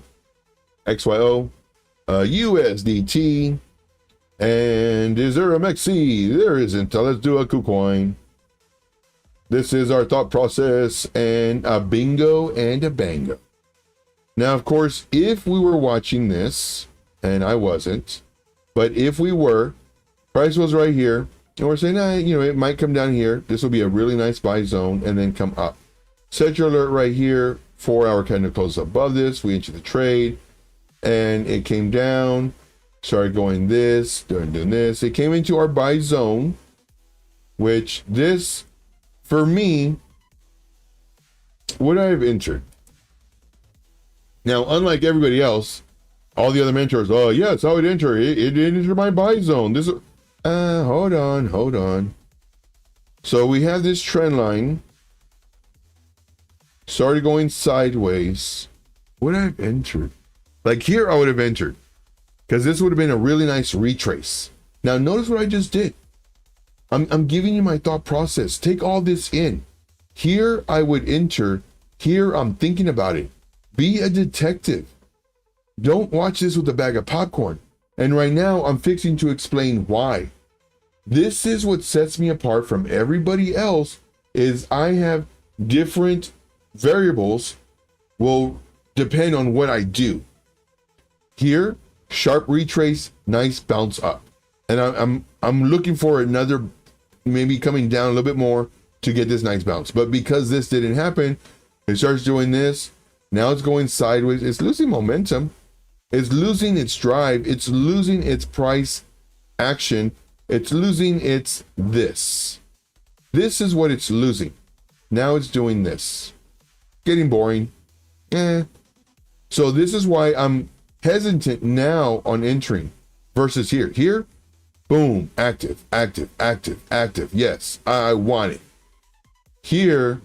XYO. USDT. And is there a MEXC? There isn't. Let's do a KuCoin. This is our thought process and a bingo and a bango. Now, of course, if we were watching this, and I wasn't, but if we were, price was right here, and we're saying, it might come down here. This will be a really nice buy zone and then come up. Set your alert right here. 4-hour candle close above this. We enter the trade, and it came down, started going this, doing this. It came into our buy zone, which this, for me, would I have entered? Now, unlike everybody else, all the other mentors, oh yeah, it's how it entered. It entered my buy zone. This, hold on. So we have this trend line. Started going sideways. Would I have entered? Like here, I would have entered. Because this would have been a really nice retrace. Now, notice what I just did. I'm giving you my thought process. Take all this in. Here, I would enter. Here, I'm thinking about it. Be a detective. Don't watch this with a bag of popcorn. And right now, I'm fixing to explain why. This is what sets me apart from everybody else, is I have different variables will depend on what I do. Here, sharp retrace, nice bounce up. And I'm looking for another, maybe coming down a little bit more to get this nice bounce. But because this didn't happen, it starts doing this. Now it's going sideways. It's losing momentum. It's losing its drive. It's losing its price action. It's losing its this. This is what it's losing. Now it's doing this. Getting boring. So this is why I'm hesitant now on entering versus here. Here, boom, active, active, active, active. Yes, I want it. Here,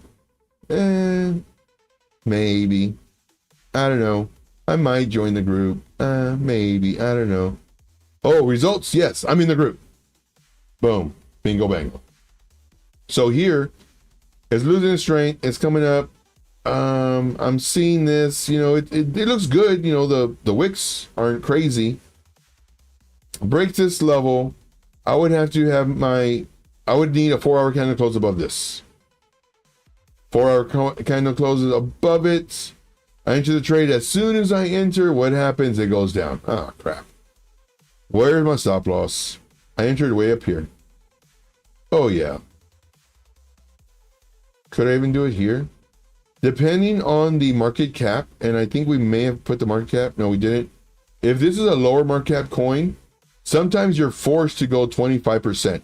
maybe. I don't know. I might join the group. Maybe. I don't know. Oh, results. Yes, I'm in the group. Boom. Bingo bango. So here, it's losing strength. It's coming up. I'm seeing this. You know, it looks good. You know, the wicks aren't crazy. Break this level. I would have to have I would need a 4-hour candle close above this. 4-hour candle closes above it. I enter the trade. As soon as I enter, what happens? It goes down. Oh, crap. Where's my stop loss? I entered way up here. Oh, yeah. Could I even do it here? Depending on the market cap, and I think we may have put the market cap. No, we didn't. If this is a lower market cap coin, sometimes you're forced to go 25%.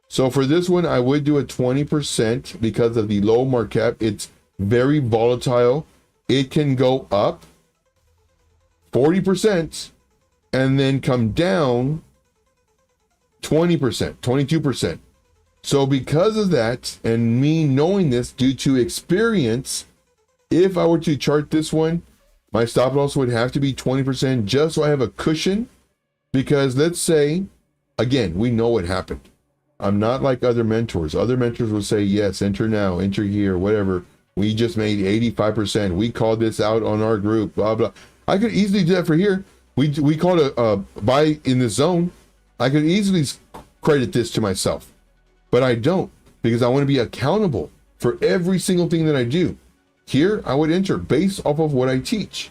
So for this one, I would do a 20% because of the low market cap. It's very volatile. It can go up 40% and then come down 20%, 22%. So because of that, and me knowing this due to experience, if I were to chart this one, my stop loss would have to be 20% just so I have a cushion. Because let's say, again, we know what happened. I'm not like other mentors. Other mentors will say, yes, enter now, enter here, whatever. We just made 85%. We called this out on our group, blah, blah. I could easily do that for here. We called a buy in this zone. I could easily credit this to myself. But I don't, because I want to be accountable for every single thing that I do. Here, I would enter based off of what I teach.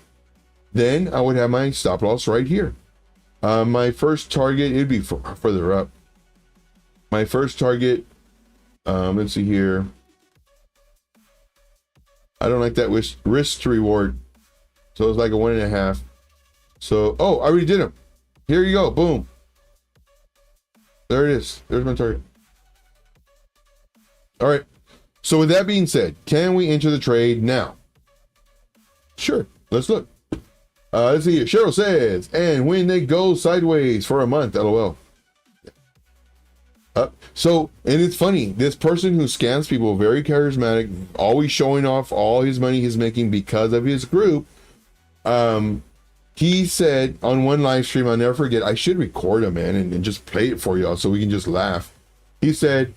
Then I would have my stop loss right here. My first target, it'd be further up. My first target, let's see here. I don't like that risk to reward. So it's like a 1.5. So, oh, I already did them. Here you go, boom. There it is, there's my target. All right, so with that being said, can we enter the trade now? Sure, let's look. Let's see here. Cheryl says, and when they go sideways for a month, LOL. So, and it's funny, this person who scams people, very charismatic, always showing off all his money he's making because of his group. He said on one live stream, I'll never forget, I should record him, man, and just play it for y'all so we can just laugh. He said,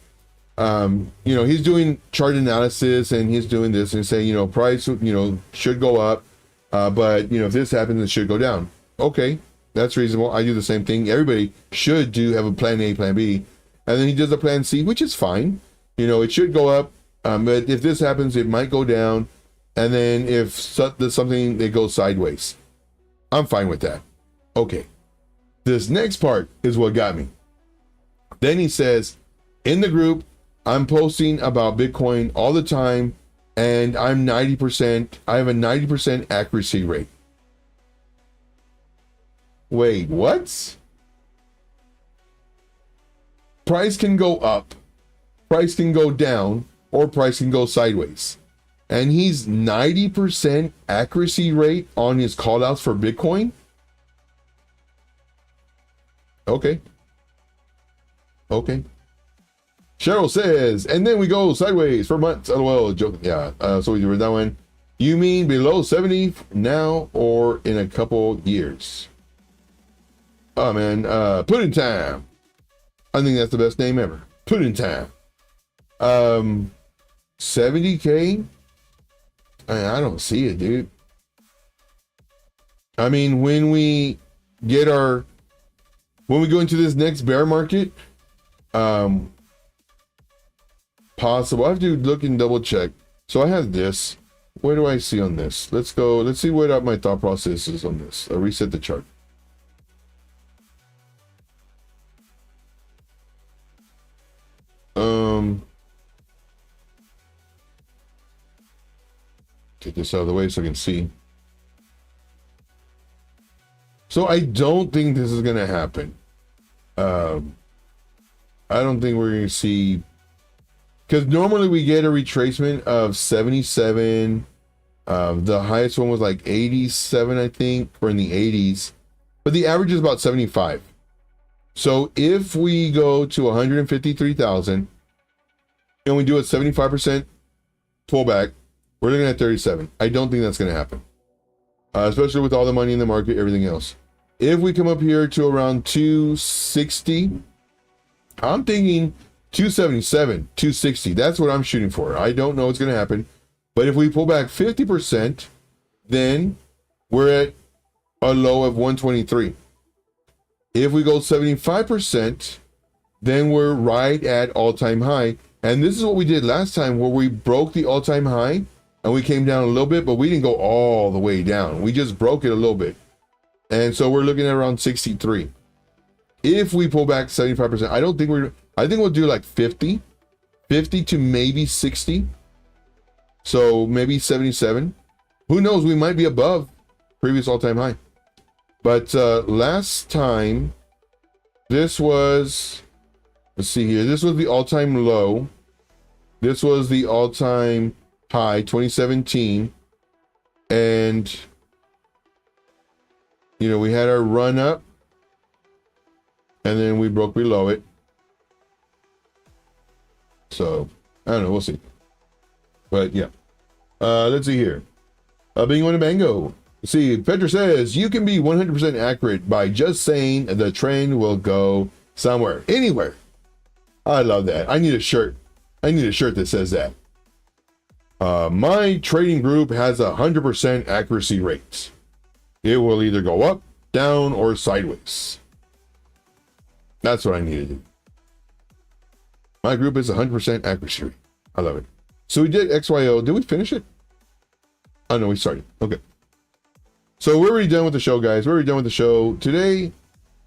you know, he's doing chart analysis and he's doing this and saying, you know, price, you know, should go up. But you know, if this happens, it should go down. Okay, that's reasonable. I do the same thing. Everybody should have a plan A, plan B, and then he does a plan C, which is fine. You know, it should go up, but if this happens, it might go down, and then if there's something that goes sideways, I'm fine with that. Okay, this next part is what got me. Then he says, in the group, I'm posting about Bitcoin all the time. And I'm 90%, I have a 90% accuracy rate. Wait, what? Price can go up, price can go down, or price can go sideways. And he's 90% accuracy rate on his callouts for Bitcoin? Okay. Okay. Cheryl says, and then we go sideways for months. LOL, joke. Yeah. So we read that one. You mean below 70 now or in a couple years? Oh man, Pudding Time. I think that's the best name ever. Pudding Time. 70K? I don't see it, dude. I mean, when we go into this next bear market, possible. I have to look and double check. So I have this. What do I see on this? Let's go. Let's see what my thought process is on this. I'll reset the chart. Take this out of the way so I can see. So I don't think this is going to happen. I don't think we're going to see, because normally we get a retracement of 77. The highest one was like 87, I think, or in the 80s, but the average is about 75. So if we go to 153,000 and we do a 75% pullback, we're looking at 37. I don't think that's going to happen, especially with all the money in the market, everything else. If we come up here to around 260, I'm thinking 277, 260. That's what I'm shooting for. I don't know what's going to happen. But if we pull back 50%, then we're at a low of 123. If we go 75%, then we're right at all-time high. And this is what we did last time, where we broke the all-time high and we came down a little bit, but we didn't go all the way down. We just broke it a little bit. And so we're looking at around 63. If we pull back 75%, I think we'll do like 50 to maybe 60. So maybe 77. Who knows? We might be above previous all-time high. But last time, this was, let's see here. This was the all-time low. This was the all-time high, 2017. And, you know, we had our run up. And then we broke below it. So, I don't know. We'll see. But yeah, let's see here. Bingo and a bango. See, Petra says you can be 100% accurate by just saying the trend will go somewhere, anywhere. I love that. I need a shirt. I need a shirt that says that. My trading group has 100% accuracy rate. It will either go up, down, or sideways. That's what I need to do. My group is 100% accuracy rate. I love it. So we did XYO. Did we finish it? Oh, no, we started. Okay. So we're already done with the show, guys. We're already done with the show. Today,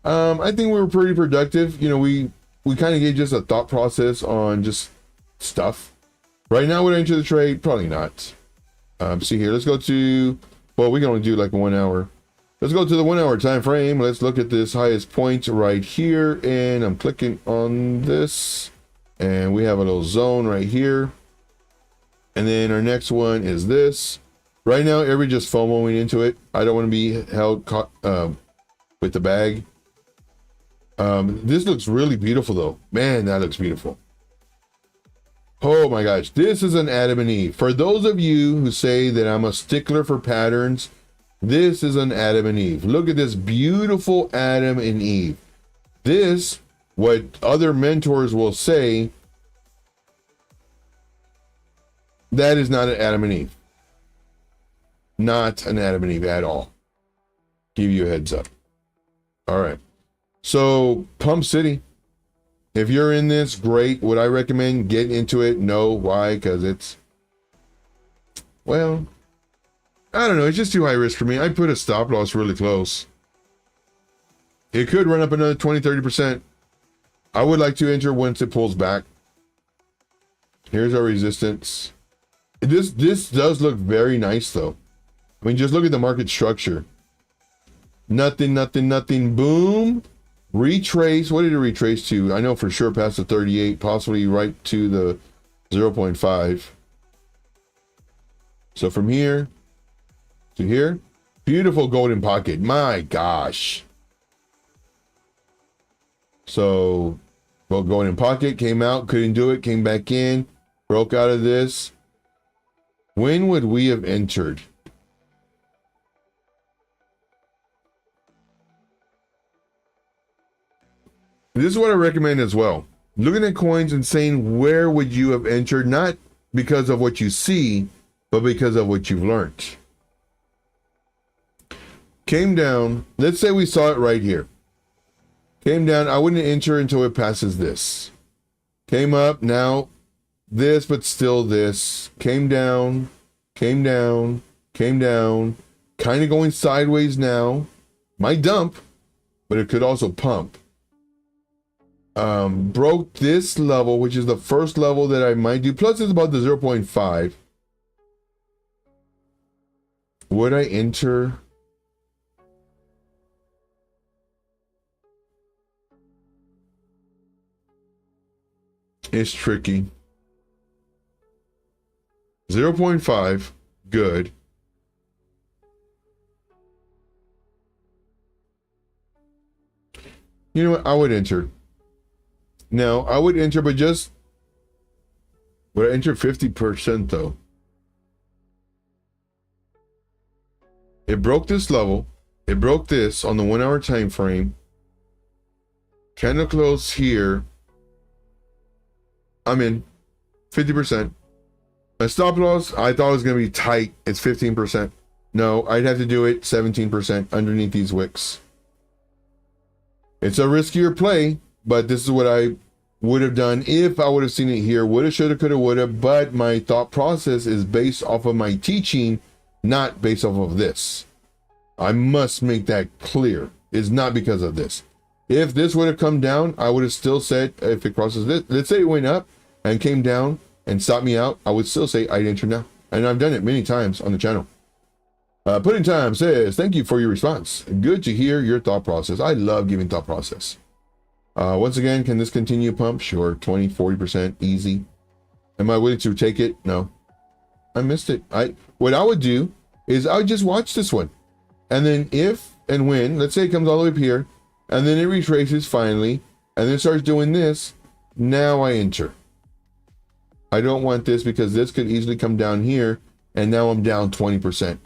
I think we were pretty productive. You know, we kind of gave just a thought process on just stuff. Right now, would I enter the trade? Probably not. See here. Let's go to, well, we can only do like 1 hour. Let's go to the 1 hour time frame. Let's look at this highest point right here. And I'm clicking on this. And we have a little zone right here. And then our next one is this. Right now, everybody just FOMOing into it. I don't want to be held caught with the bag. This looks really beautiful, though. Man, that looks beautiful. Oh my gosh, this is an Adam and Eve. For those of you who say that I'm a stickler for patterns, this is an Adam and Eve. Look at this beautiful Adam and Eve. This, what other mentors will say, that is not an Adam and Eve. Not an Adam and Eve at all. Give you a heads up. All right. So, Pump City. If you're in this, great. Would I recommend getting into it? No. Why? Because it's, well, I don't know. It's just too high risk for me. I put a stop loss really close. It could run up another 20, 30%. I would like to enter once it pulls back. Here's our resistance. This does look very nice, though. I mean, just look at the market structure. Nothing, nothing, nothing. Boom. Retrace. What did it retrace to? I know for sure past the 38, possibly right to the 0.5. So from here to here, beautiful golden pocket. My gosh. So, well, golden pocket came out, couldn't do it, came back in, broke out of this. When would we have entered? This is what I recommend as well. Looking at coins and saying, where would you have entered? Not because of what you see, but because of what you've learned. came down. Let's say we saw it right here. Came down. I wouldn't enter until it passes this. Came up. Now this, but still this. Came down. Came down. Came down. Kind of going sideways now. Might dump, but it could also pump. Broke this level, which is the first level that I might do. Plus, it's about the 0.5. Would I enter? It's tricky. 0.5, good. You know what? I would enter. Now, I would enter, but just... Would I enter 50% though? It broke this level. It broke this on the 1 hour time frame. Kind of close here. I'm in 50%. My stop loss, I thought it was going to be tight. It's 15%. No, I'd have to do it 17% underneath these wicks. It's a riskier play, but this is what I would have done if I would have seen it here. Woulda, shoulda, coulda, woulda. But my thought process is based off of my teaching, not based off of this. I must make that clear. It's not because of this. If this would have come down, I would have still said, if it crosses this, let's say it went up and came down and stopped me out, I would still say I'd enter now. And I've done it many times on the channel. Pudding Time says, thank you for your response. Good to hear your thought process. I love giving thought process. Once again, can this continue pump? Sure, 20, 40%, easy. Am I willing to take it? No. I missed it. What I would do is I would just watch this one. And then if and when, let's say it comes all the way up here, and then it retraces finally, and then starts doing this, now I enter. I don't want this because this could easily come down here, and now I'm down 20%.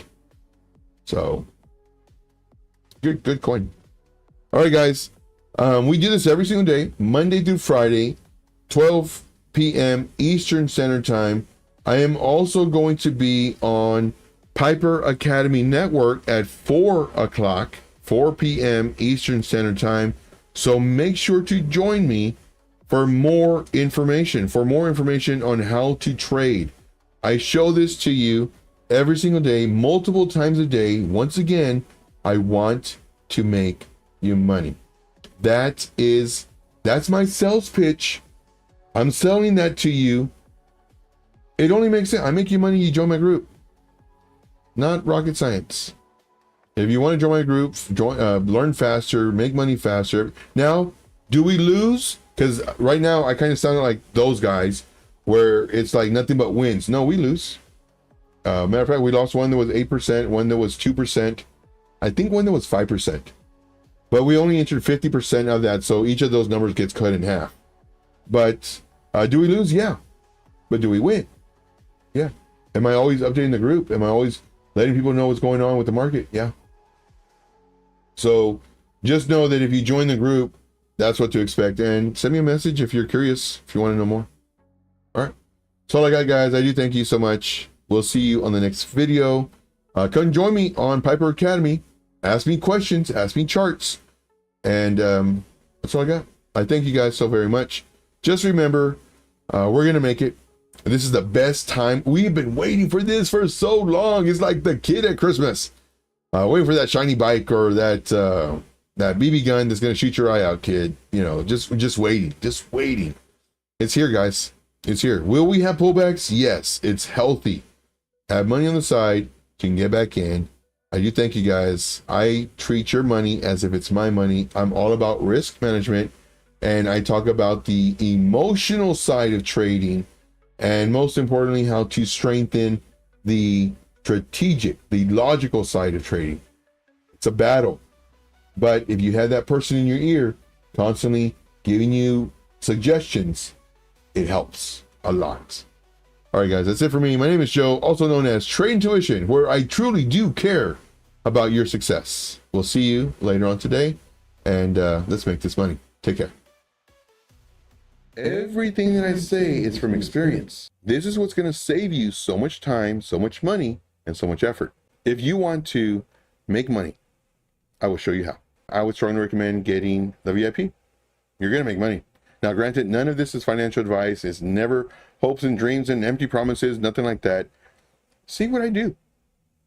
So, good coin. All right, guys. We do this every single day, Monday through Friday, 12 p.m. Eastern Standard Time. I am also going to be on Piper Academy Network at 4 o'clock, 4 p.m. Eastern Standard Time. So make sure to join me for more information, on how to trade. I show this to you every single day, multiple times a day. Once again, I want to make you money. That's my sales pitch. I'm selling that to you. It only makes sense. I make you money, you join my group. Not rocket science. If you want to join my group, learn faster, make money faster. Now, do we lose? Because right now I kind of sound like those guys where it's like nothing but wins. No, we lose. Matter of fact, we lost one that was 8%, one that was 2%. I think one that was 5%. But we only entered 50% of that, so each of those numbers gets cut in half. But do we lose? Yeah. But do we win? Yeah. Am I always updating the group? Am I always letting people know what's going on with the market? Yeah. So just know that if you join the group, that's what to expect. And send me a message if you're curious, if you want to know more. All right. That's all I got, guys. I do thank you so much. We'll see you on the next video. Come join me on Piper Academy. Ask me questions, ask me charts. And that's all I got. I thank you guys so very much. Just remember, we're going to make it. This is the best time. We've been waiting for this for so long. It's like the kid at Christmas. Waiting for that shiny bike or that BB gun that's going to shoot your eye out, kid. You know, just waiting. It's here, guys. It's here. Will we have pullbacks? Yes, it's healthy. Have money on the side. You can get back in. I do thank you guys. I treat your money as if it's my money. I'm all about risk management, and I talk about the emotional side of trading, and most importantly, how to strengthen the strategic, the logical side of trading. It's a battle, but if you have that person in your ear constantly giving you suggestions, it helps a lot. All right, guys, that's it for me. My name is Joe, also known as Trade Intuition, where I truly do care about your success. We'll see you later on today, and let's make this money. Take care. Everything that I say is from experience. This is what's going to save you so much time, so much money, and so much effort. If you want to make money, I will show you how. I would strongly recommend getting the VIP. You're going to make money. Now, granted, none of this is financial advice. It's never hopes and dreams and empty promises, nothing like that. See what I do.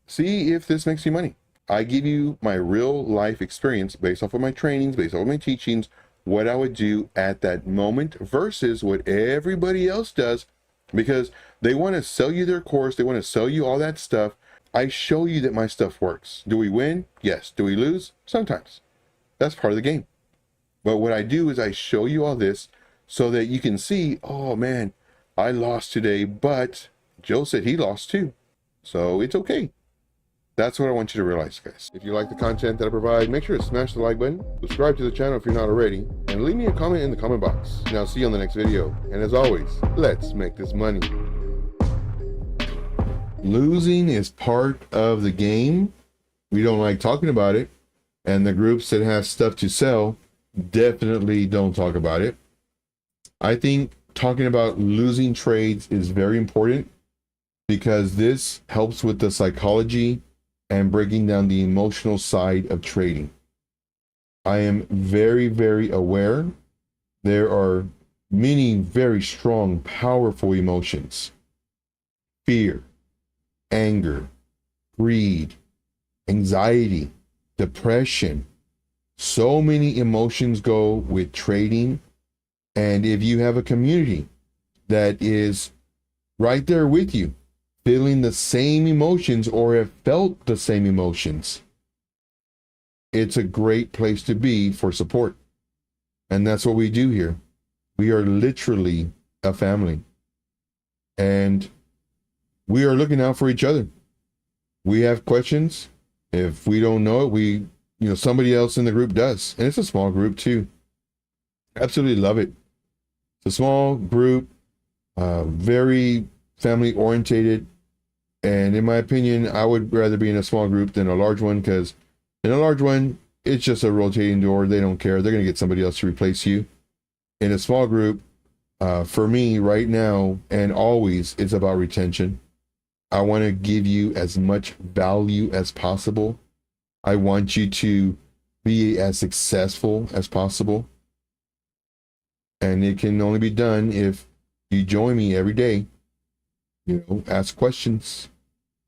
See if this makes you money. I give you my real life experience based off of my trainings, based off of my teachings, what I would do at that moment versus what everybody else does, because they want to sell you their course. They want to sell you all that stuff. I show you that my stuff works. Do we win? Yes. Do we lose? Sometimes. That's part of the game. But what I do is I show you all this so that you can see, oh man, I lost today, but Joe said he lost too. So it's okay. That's what I want you to realize, guys. If you like the content that I provide, make sure to smash the like button, subscribe to the channel if you're not already, and leave me a comment in the comment box. And I'll see you on the next video. And as always, let's make this money. Losing is part of the game. We don't like talking about it. And the groups that have stuff to sell definitely don't talk about it. I think talking about losing trades is very important because this helps with the psychology and breaking down the emotional side of trading. I am very, very aware there are many very strong, powerful emotions. Fear, anger, greed, anxiety, depression. So many emotions go with trading. And if you have a community that is right there with you, feeling the same emotions or have felt the same emotions, it's a great place to be for support. And that's what we do here. We are literally a family. And we are looking out for each other. We have questions. If we don't know it, somebody else in the group does. And it's a small group too. Absolutely love it. It's a small group, very family orientated. And in my opinion, I would rather be in a small group than a large one, because in a large one, it's just a rotating door. They don't care. They're going to get somebody else to replace you. In a small group, for me right now and always, it's about retention. I want to give you as much value as possible. I want you to be as successful as possible. And it can only be done if you join me every day. Ask questions,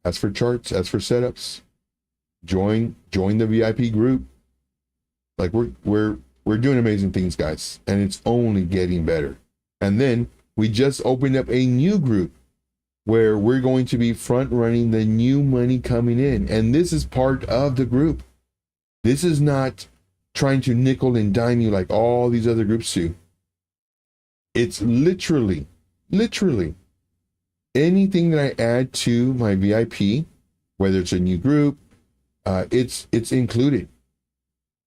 ask for charts, ask for setups. Join the VIP group. Like we're doing amazing things, guys, and it's only getting better. And then we just opened up a new group where we're going to be front running the new money coming in. And this is part of the group. This is not trying to nickel and dime you like all these other groups do. It's literally anything that I add to my VIP, whether it's a new group, it's included.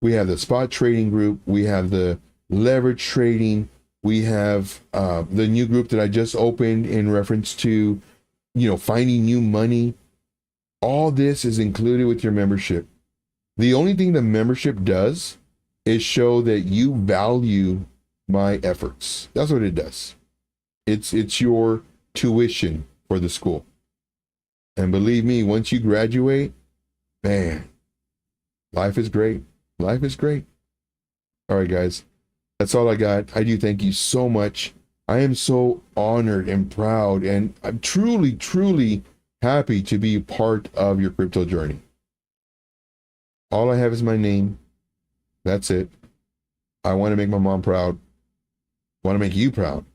We have the spot trading group. We have the leverage trading. We have the new group that I just opened in reference to, finding new money. All this is included with your membership. The only thing the membership does is show that you value my efforts. That's what it does. It's your tuition for the school. And believe me, once you graduate, man, life is great. Life is great. All right, guys, that's all I got. I do thank you so much. I am so honored and proud, and I'm truly, truly happy to be part of your crypto journey. All I have is my name. That's it. I want to make my mom proud. Want to make you proud.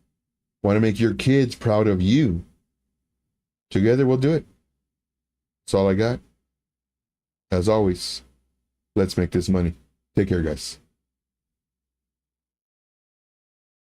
Want to make your kids proud of you. Together we'll do it. That's all I got. As always, let's make this money. Take care, guys.